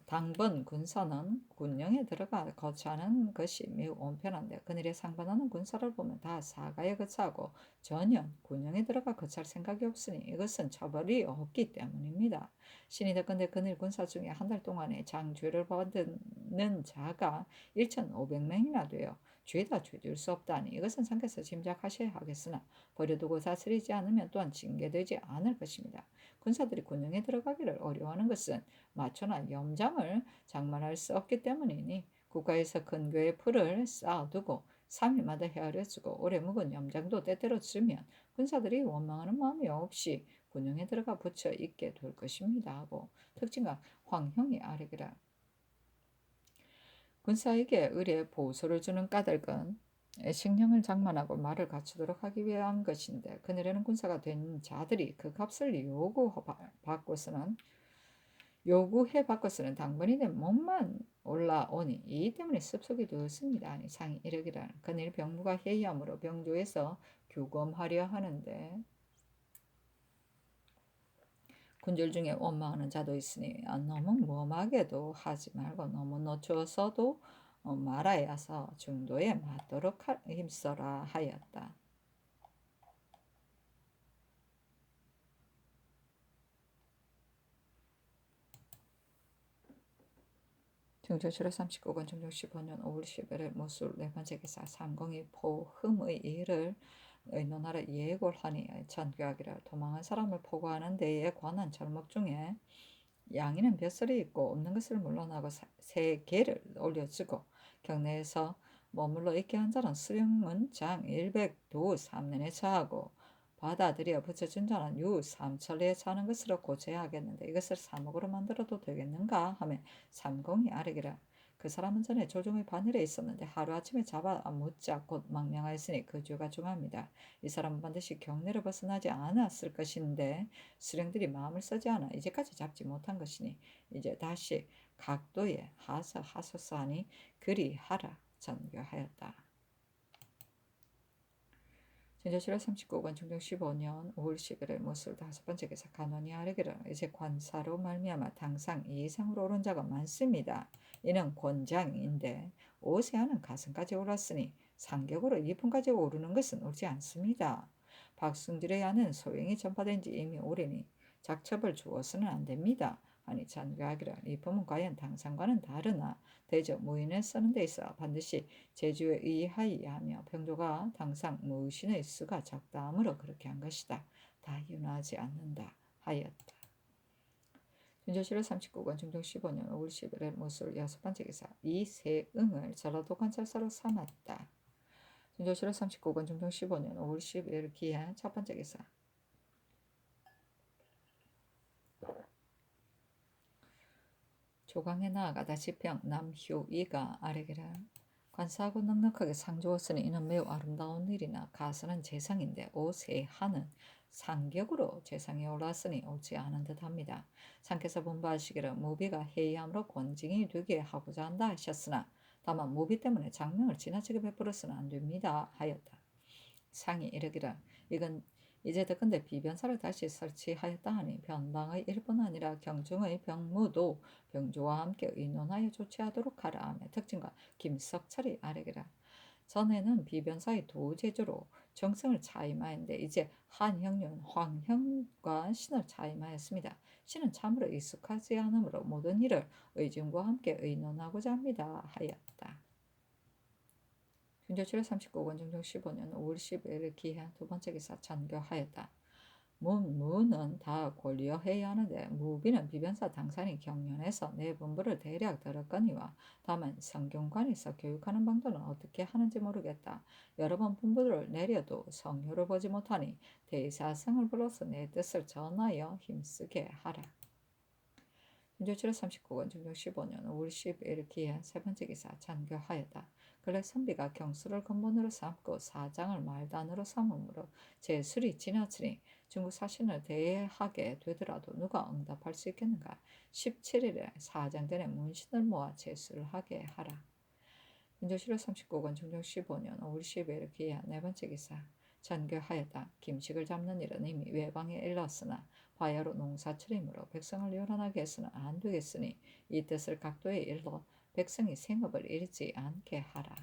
당번 군사는 군령에 들어가 거처하는 것이 매우 온편한데 그늘에 상반하는 군사를 보면 다 사가에 거처하고 전혀 군령에 들어가 거처할 생각이 없으니 이것은 처벌이 없기 때문입니다. 신이 듣건대 그늘 군사 중에 한 달 동안에 장죄를 받는 자가 1,500명이나 되어 죄다 죄질 수 없다니 이것은 상께서 짐작하셔야 하겠으나 버려두고 다스리지 않으면 또한 징계되지 않을 것입니다. 군사들이 군령에 들어가기를 어려워하는 것은 마초나 염장을 장만할 수 없기 때문이니 국가에서 근교에 풀을 쌓아두고 3일마다 헤아려주고 오래 묵은 염장도 때때로 주면 군사들이 원망하는 마음이 없이 군용에 들어가 붙여 있게 될 것입니다 하고 특징과 황형이 아뢰기라 군사에게 의뢰 보소를 주는 까닭은 식량을 장만하고 말을 갖추도록 하기 위한 것인데 그늘에는 군사가 된 자들이 그 값을 요구해 바꿔서는 당번이 된 몸만 올라오니 이 때문에 습속이 되었습니다. 아니 상이 이르기를 그늘 병무가 해이함으로 병조에서 교검하려 하는데 군졸 중에 원망하는 자도 있으니 너무 무엄하게도 하지 말고 너무 늦춰서도 말아야서 중도에 맞도록 힘써라 하였다. 정조실의 39권 정종 15년 5월 10일에 모술 네 번째 기사 삼공이 포흠의 일을 의논하러 예고를 하니 전교하기를 도망한 사람을 포고하는 데에 관한 절목 중에 양이는 벼슬이 있고 없는 것을 물러나고 세 개를 올려주고 경내에서 머물러 있게 한 자는 수령은 장 100도 3년에 처하고 받아들여 붙여준 자는 유 3천리에 처하는 것으로 고쳐야 하겠는데 이것을 3억으로 만들어도 되겠는가 하며 삼공이 아뢰기를 그 사람은 전에 조종의 반열에 있었는데 하루아침에 잡아 묻자 곧 망명하였으니 그 죄가 중합니다. 이 사람은 반드시 경례를 벗어나지 않았을 것인데 수령들이 마음을 쓰지 않아 이제까지 잡지 못한 것이니 이제 다시 각도에 하소서 하니 그리하라 전교하였다. 진저실화 39권 중종 15년 5월 11일 모술 5번째 기사 간원이 아래기를 이제 관사로 말미암아 당상 이 이상으로 오른 자가 많습니다. 이는 권장인데 오세하는 가슴까지 올랐으니 상격으로 이품까지 오르는 것은 옳지 않습니다. 박승질의 야는 소행이 전파된 지 이미 오래니 작첩을 주어서는 안 됩니다. 하니 잔교하기를 이품은 과연 당상과는 다르나 대저 무인을 쓰는 데 있어 반드시 제주에 의하여하며 병조가 당상 무신의 수가 적다 하므로 그렇게 한 것이다. 다 윤하지 않는다 하였다. 준조실록 39권 중종 15년 5월 10일에 모술 6번째 기사 이세응을 전라도 관찰사로 삼았다. 준조실록 39권 중종 15년 5월 10일 기한 첫 번째 기사 조강에 나아가다 지평 남효이가 아래기를 관사하고 넉넉하게 상 주었으니 이는 매우 아름다운 일이나 가서는 재상인데 오세하는 상격으로 재상에 올랐으니 옳지 않은 듯합니다. 상께서 분부하시기를 무비가 해이함으로 권징이 되게 하고자 한다 하셨으나 다만 무비 때문에 장명을 지나치게 베풀어서는 안 됩니다 하였다. 상이 이르기를 이건 이제 듣건대 비변사를 다시 설치하였다 하니 변방의 일뿐 아니라 경중의 병무도 병조와 함께 의논하여 조치하도록 하라 하며 특징과 김석철이 아뢰기라. 전에는 비변사의 도제주로 정성을 차임하였는데 이제 한형륜 황형과 신을 차임하였습니다. 신은 참으로 익숙하지 않으므로 모든 일을 의중과 함께 의논하고자 합니다 하였다. 준조실록 39권 중종 15년 5월 10일 기한 두 번째 기사 전교하였다. 무는 다 권리어해야 하는데 무비는 비변사 당산이 경련해서 내 분부를 대략 들었거니와 다만 성균관에서 교육하는 방도는 어떻게 하는지 모르겠다. 여러 번 분부를 내려도 성효를 보지 못하니 대사성을 불러서 내 뜻을 전하여 힘쓰게 하라. 준조실록 39권 중종 15년 5월 10일 기한 세 번째 기사 전교하였다. 근래 선비가 경수를 근본으로 삼고 사장을 말단으로 삼으므로 제술이 지나치니 중국 사신을 대하게 되더라도 누가 응답할 수 있겠는가. 17일에 사장전에 문신을 모아 제술을 하게 하라. 민조실록 39권 중종 15년 5월 10일 기한 네 번째 기사 전교하였다. 김식을 잡는 일은 이미 외방에 일렀으나 바야로 농사철이므로 백성을 요란하게 해서는 안 되겠으니 이 뜻을 각도에 일러 백성이 생업을 잃지 않게 하라.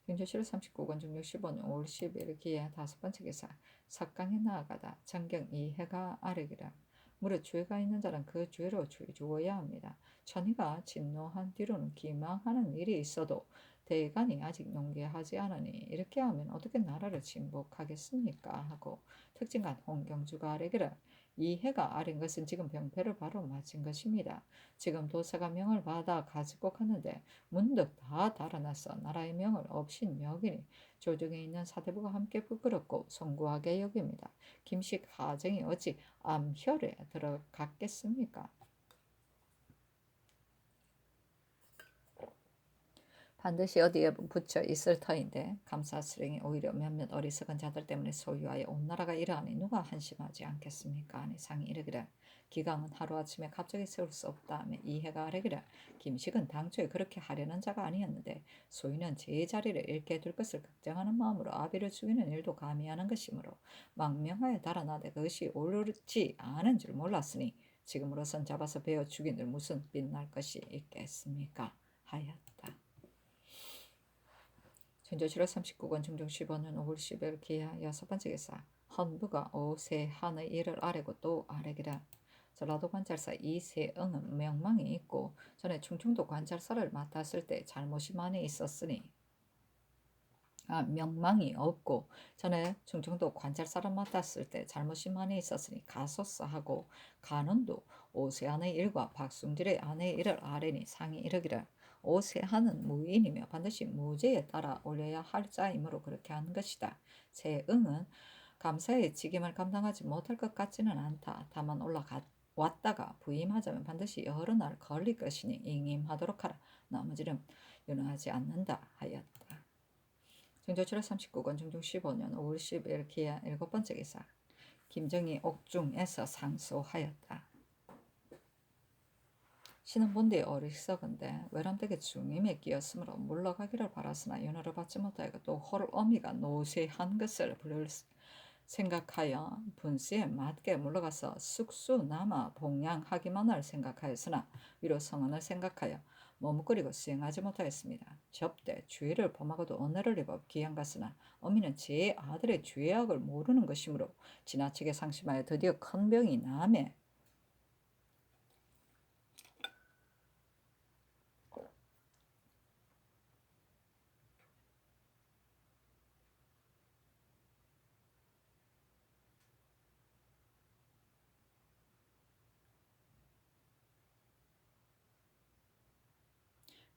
윤조실록 39권 중종 15년 5월 10일 기해 다섯 번째 기사 석강에 나아가다 정경 이해가 아뢰기라. 무릇 죄가 있는 자는 그 죄로 죄 주어야 합니다. 천의가 진노한 뒤로는 기망하는 일이 있어도 대간이 아직 농계하지 않으니 이렇게 하면 어떻게 나라를 진복하겠습니까 하고 특징간 홍경주가 아뢰기를 이해가 아린 것은 지금 병폐를 바로 맞은 것입니다. 지금 도사가 명을 받아 가지고 갔는데 문득 다 달아나서 나라의 명을 없인 여기니 조정에 있는 사대부가 함께 부끄럽고 송구하게 여깁니다. 김식 하정이 어찌 암혈에 들어갔겠습니까? 반드시 어디에 붙여 있을 터인데 감사스령이 오히려 몇몇 어리석은 자들 때문에 소유하여 온 나라가 이러하니 누가 한심하지 않겠습니까? 아니 상이 이르기를 기강은 하루아침에 갑자기 세울 수 없다 하며 이해가 아뢰기를 김식은 당초에 그렇게 하려는 자가 아니었는데 소인은 제자리를 잃게 될 것을 걱정하는 마음으로 아비를 죽이는 일도 감히 하는 것이므로 망명하여 달아나되 그것이 옳지 않은 줄 몰랐으니 지금으로선 잡아서 베어 죽인들 무슨 빛날 것이 있겠습니까? 하였다. 준조실록 39권 중종 15년 5월 10일 기하 여섯 번째 기사 헌부가 오세한의 일을 아뢰고 또 아뢰기라. 전라도 관찰사 이세응은 명망이 있고 전에 충청도 관찰사를 맡았을 때 잘못이 많이 있었으니 명망이 없고 전에 충청도 관찰사를 맡았을 때 잘못이 많이 있었으니 가소서하고 간원도 오세한의 일과 박승질의 아내의 일을 아뢰니 상이 이르기를 오세한은 무인이며 반드시 무죄에 따라 올려야 할 자이므로 그렇게 하는 것이다. 세응은 감사의 직임을 감당하지 못할 것 같지는 않다. 다만 올라갔다 왔다가 부임하자면 반드시 여러 날 걸릴 것이니 임임하도록 하라. 나머지는 윤허하지 않는다 하였다. 정조실록 39권 정종 15년 5월 10일 기하 7번째 기사. 김정희 옥중에서 상소하였다. 신은 본디 어리석은데 외람되게 중임에 끼었으므로 물러가기를 바랐으나 윤허를 받지 못하여 또 홀 어미가 노쇠한 것을 부를 생각하여 분수에 맞게 물러가서 숙수남아 봉양하기만을 생각하였으나 위로 성언을 생각하여 머뭇거리고 수행하지 못하였습니다. 접대 주의를 범하고도 언어를 입어 귀양 갔으나 어미는 제 아들의 죄악을 모르는 것이므로 지나치게 상심하여 드디어 큰 병이 남에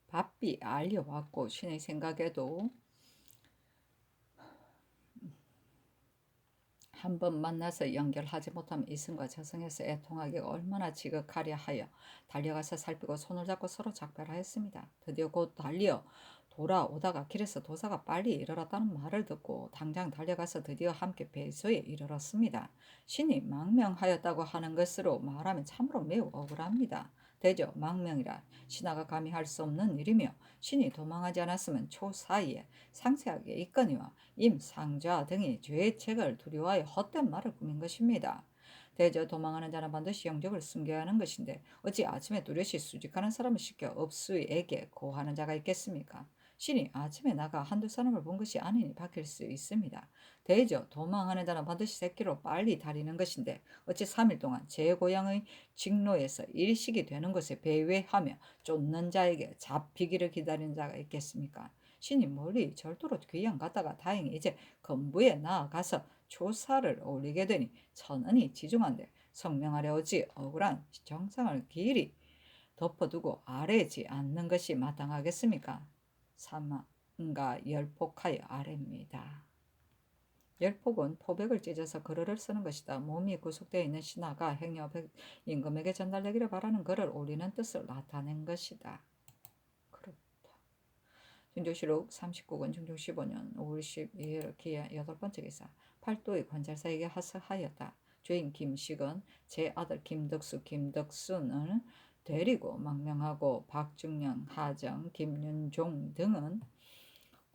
바삐 알려왔고 신의 생각에도 한 번 만나서 연결하지 못하면 이승과 저승에서 애통하기가 얼마나 지극하랴 하여 달려가서 살피고 손을 잡고 서로 작별하였습니다. 드디어 곧 달려 돌아오다가 길에서 도사가 빨리 이르렀다는 말을 듣고 당장 달려가서 드디어 함께 배소에 이르렀습니다. 신이 망명하였다고 하는 것으로 말하면 참으로 매우 억울합니다. 대저 망명이라 신하가 감히 할 수 없는 일이며 신이 도망하지 않았으면 초 사이에 상세하게 있거니와 임상좌 등이 죄의 책을 두려워하여 헛된 말을 꾸민 것입니다. 대저 도망하는 자는 반드시 영적을 숨겨야 하는 것인데 어찌 아침에 뚜렷이 수직하는 사람을 시켜 업수에게 고하는 자가 있겠습니까? 신이 아침에 나가 한두 사람을 본 것이 아니니 바뀔 수 있습니다. 대저 도망하는 자는 반드시 새끼로 빨리 다리는 것인데 어찌 3일 동안 제 고향의 직로에서 일식이 되는 것에 배회하며 쫓는 자에게 잡히기를 기다리는 자가 있겠습니까? 신이 멀리 절도로 귀양 갔다가 다행히 이제 건부에 나아가서 조사를 올리게 되니 천은이 지중한데 성명하려 오지 억울한 정상을 길이 덮어두고 아래지 않는 것이 마땅하겠습니까? 사망과 열폭하여 아래입니다. 열폭은 포백을 찢어서 글을 쓰는 것이다. 몸이 구속되어 있는 신하가 행여 임금에게 전달되기를 바라는 글을 올리는 뜻을 나타낸 것이다. 정조실록 39권 정종 15년 5월 12일 기해 8번째 기사. 팔도의 관찰사에게 하사하였다. 죄인 김식은 제 아들 김덕순을 데리고 망명하고 박중령, 하정, 김윤종 등은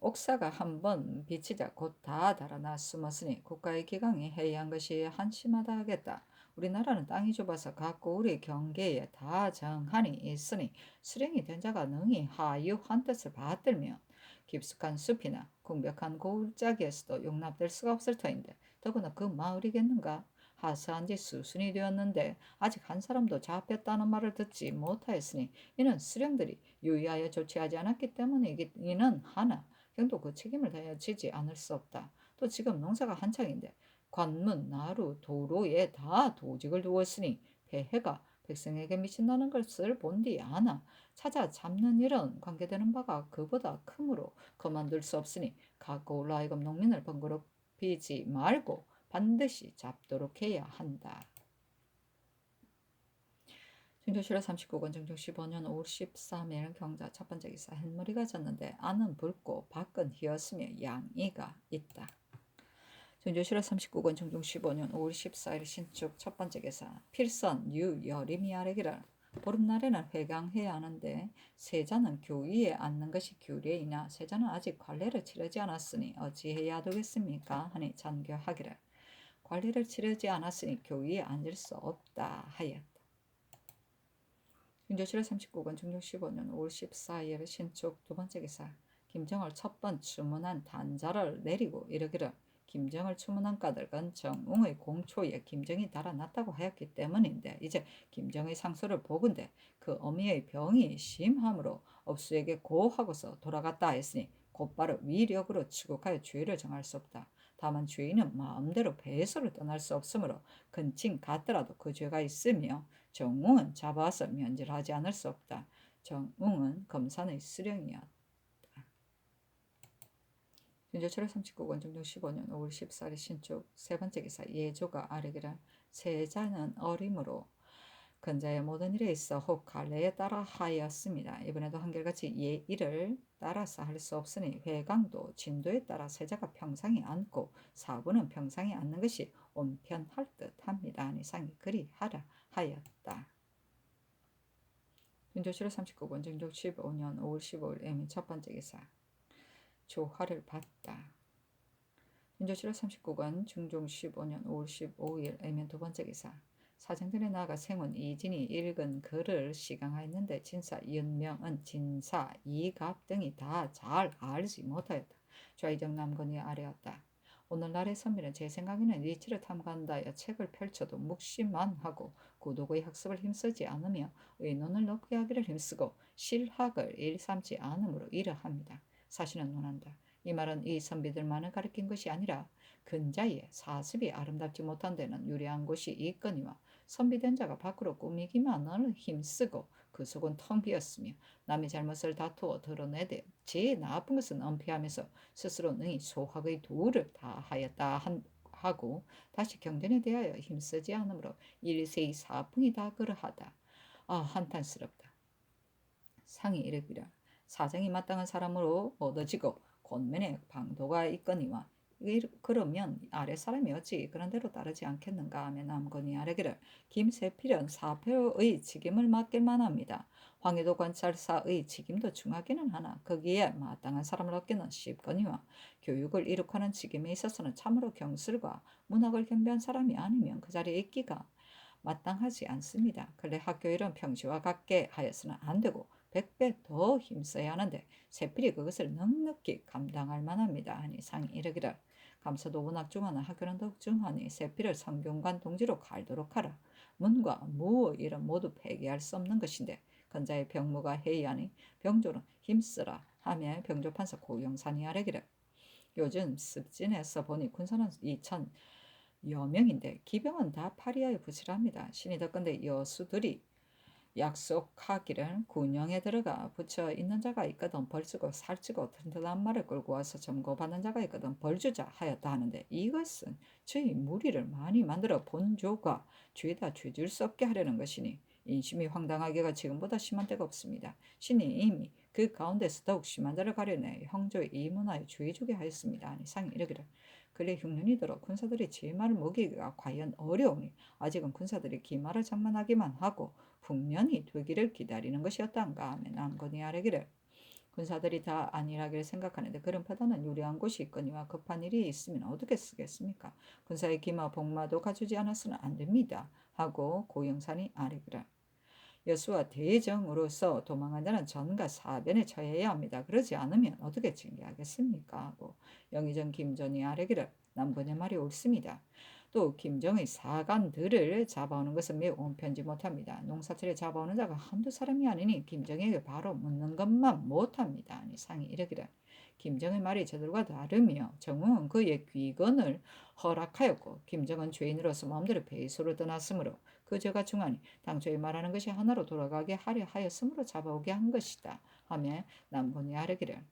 옥사가 한번 비치자 곧 다 달아나 숨었으니 국가의 기강이 해이한 것이 한심하다 하겠다. 우리나라는 땅이 좁아서 각고 우리 경계에 다 정한이 있으니 수령이 된 자가 능히 하유한 뜻을 받들면 깊숙한 숲이나 궁벽한 골짜기에서도 용납될 수가 없을 터인데 더구나 그 마을이겠는가? 하사한 지 수순이 되었는데 아직 한 사람도 잡혔다는 말을 듣지 못하였으니 이는 수령들이 유의하여 조치하지 않았기 때문이기는 하나 경도 그 책임을 다하여 지지 않을 수 없다. 또 지금 농사가 한창인데 관문, 나루, 도로에 다 도직을 두었으니 폐해가 백성에게 미친다는 것을 본디 아나 찾아 잡는 일은 관계되는 바가 그보다 크므로 그만둘 수 없으니 각고 하여금 농민을 번거롭히지 말고 반드시 잡도록 해야 한다. 정조실록 39권 정종 15년 5월 13일 경자 첫 번째 기사. 햇머리가 졌는데 안은 붉고 밖은 희었으며 양이가 있다. 정조실록 39권 정종 15년 5월 14일 신축 첫 번째 기사. 필선 유여림이 아래기를 보름날에는 회강해야 하는데 세자는 교위에 앉는 것이 규례이나 세자는 아직 관례를 치르지 않았으니 어찌해야 되겠습니까? 하니 잔교하기를 관례를 치르지 않았으니 교위에 앉을 수 없다 하였다. 정조실록 39권 정종 15년 5월 14일 신축 두 번째 기사. 김정을 첫 번 추문한 단자를 내리고 이르기를 김정을 추문한 까닭은 정웅의 공초에 김정이 달아났다고 하였기 때문인데 이제 김정의 상소를 보건대 그 어미의 병이 심함으로 업수에게 고하고서 돌아갔다 했으니 곧바로 위력으로 추국하여 죄를 정할 수 없다. 다만 죄인은 마음대로 배소를 떠날 수 없으므로 근친 같더라도 그 죄가 있으며 정웅은 잡아서 면질하지 않을 수 없다. 정웅은 검산의 수령이었다. 정조실록 39권 정종 15년 5월 14일 신축 세 번째 기사. 예조가 아뢰기를 세자는 어림으로 근자의 모든 일에 있어 혹 갈래에 따라 하였습니다. 이번에도 한결같이 예의를 따라서 할 수 없으니 회강도 진도에 따라 세자가 평상이 앉고 사부는 평상이 앉는 것이 온편할 듯합니다. 이상이 그리 하라 하였다. 윤조실록 39권 정조 15년 5월 15일 애민 첫 번째 기사 조화를 봤다. 윤조실록 39권 중종 15년 5월 15일 애민 두 번째 기사 사정전에 나아가 생훈 이진이 읽은 글을 시강하였는데 진사 연명은 진사 이갑 등이 다 잘 알지 못하였다. 좌의정 남건이 아뢰었다. 오늘날의 선비는 제 생각에는 위치를 탐구한다여 책을 펼쳐도 묵시만 하고 고독의 학습을 힘쓰지 않으며 의논을 높게 하기를 힘쓰고 실학을 일삼지 않으므로 이러합니다. 사실은 논한다. 이 말은 이 선비들만을 가리킨 것이 아니라 근자의 사습이 아름답지 못한 데는 유리한 곳이 있거니와 선비된 자가 밖으로 꾸미기만을 힘쓰고 그 속은 텅 비었으며 남의 잘못을 다투어 드러내되 제 나쁜 것은 은폐하면서 스스로 능히 소학의 도를 다하였다 하고 다시 경전에 대하여 힘쓰지 않으므로 일세의 사풍이 다 그러하다. 아 한탄스럽다. 상이 이르기라 사정이 마땅한 사람으로 얻어지고 권면에 방도가 있거니와 그러면 아랫사람이 어찌 그런 대로 따르지 않겠는가 하며 남건이 아뢰기를 김세필은 사표의 직임을 맡길 만합니다. 황해도 관찰사의 직임도 중하기는 하나 거기에 마땅한 사람을 얻기는 쉽거니와 교육을 이룩하는 직임에 있어서는 참으로 경술과 문학을 겸비한 사람이 아니면 그 자리에 있기가 마땅하지 않습니다. 근래 학교일은 평시와 같게 하여서는 안 되고 100배 더 힘써야 하는데 세필이 그것을 넉넉히 감당할 만합니다. 하니 상이 이르기를 감사도 워낙 중하나 학교는 더욱 중하니 세필을 성균관 동지로 갈도록 하라. 문과 무 이런 모두 폐기할 수 없는 것인데 건자의 병무가 해이하니 병조는 힘쓰라 하며 병조판사 고영산이 아뢰기를 요즘 습진에서 보니 군사는 2,000여 명인데 기병은 다 파리하여 부실합니다. 신이 덕건대 여수들이 약속하기를 군영에 들어가 붙여 있는 자가 있거든 벌주고 살찌고 튼튼한 말을 끌고 와서 점거받는 자가 있거든 벌주자 하였다 하는데 이것은 저희 무리를 많이 만들어 본조가 죄다 죄질 수 없게 하려는 것이니 인심이 황당하기가 지금보다 심한 때가 없습니다. 신이 이미 그 가운데서 더욱 심한 자를 가려내 형조의 이문하여 주의 주게 하였습니다. 아니 상이 이르기를 그래 흉년이 들어 군사들이 제 말을 먹이기가 과연 어려우니 아직은 군사들이 기말을 장만하기만 하고 풍년이 되기를 기다리는 것이었단가 하며 남건이 아뢰기를 군사들이 다 안일하기를 생각하는데 그런 파단은 유리한 곳이 있거니와 급한 일이 있으면 어떻게 쓰겠습니까? 군사의 기마 복마도 갖추지 않아서는 안 됩니다. 하고 고영산이 아뢰기를 여수와 대정으로서 도망한 자는 전가 사변에 처해야 합니다. 그러지 않으면 어떻게 징계하겠습니까? 하고 영의정 김전이 아뢰기를 남건의 말이 옳습니다. 또 김정의 사관들을 잡아오는 것은 매우 온편지 못합니다. 농사철에 잡아오는 자가 한두 사람이 아니니 김정에게 바로 묻는 것만 못합니다. 아니 상이 이르기를 김정의 말이 저들과 다르며 정웅은 그의 귀건을 허락하였고 김정은 죄인으로서 마음대로 배수로 떠났으므로 그 죄가 중하니 당초에 말하는 것이 하나로 돌아가게 하려 하였으므로 잡아오게 한 것이다 하며 남건이 아뢰기를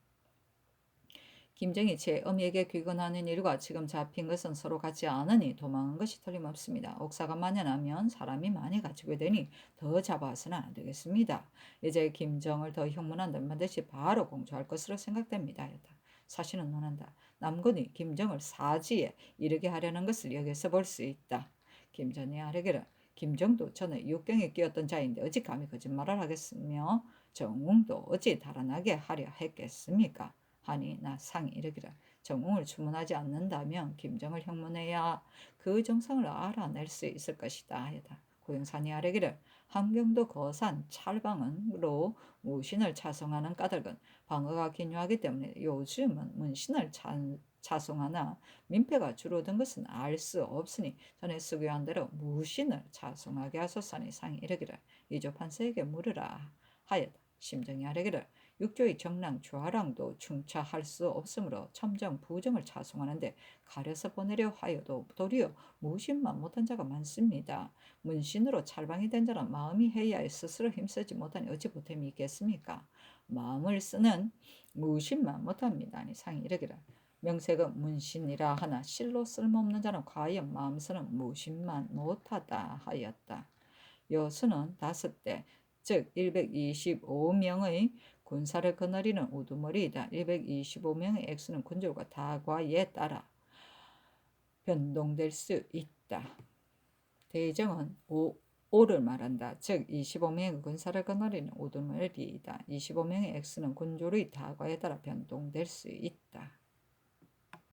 김정희 제 어미에게 귀근하는 일과 지금 잡힌 것은 서로 같지 않으니 도망한 것이 틀림없습니다. 옥사가 만연하면 사람이 많이 갇히게 되니 더 잡아와서는 안 되겠습니다. 이제 김정을 더 형문한다면 반드시 바로 공조할 것으로 생각됩니다. 사실은 논한다. 남군이 김정을 사지에 이르게 하려는 것을 여기서 볼 수 있다. 김전이 아뢰기를 김정도 전에 육경에 끼었던 자인데 어찌 감히 거짓말을 하겠으며 정웅도 어찌 달아나게 하려 했겠습니까? 하니 나 상이 이르기를 정웅을 추문하지 않는다면 김정을 형문해야 그 정상을 알아낼 수 있을 것이다 하였다. 고영산이 아뢰기를 함경도 거산 찰방으로 무신을 차송하는 까닭은 방어가 기묘하기 때문에 요즘은 문신을 차송하나 민폐가 줄어든 것은 알 수 없으니 전에 수교한 대로 무신을 차송하게 하소서니 상이 이르기를 이조판서에게 물으라 하였다. 심정이 아뢰기를 육조의 정랑 좌랑도 충차할 수 없으므로 첨정 부정을 차송하는데 가려서 보내려 하여도 도리어 무신만 못한 자가 많습니다. 문신으로 찰방이 된 자는 마음이 해야 스스로 힘쓰지 못하니 어찌 보탬이 있겠습니까? 마음을 쓰는 무신만 못합니다. 아니 상이 이르기를 명색은 문신이라 하나 실로 쓸모없는 자는 과연 마음 쓰는 무신만 못하다 하였다. 여수는 5대, 즉 125명의 군사를 거느리는 우두머리이다. 125명의 X는 군주과 다과에 따라 변동될 수 있다. 대의정은 5를 말한다. 즉 25명의 군사를 거느리는 우두머리이다. 25명의 X는 군주의 다과에 따라 변동될 수 있다.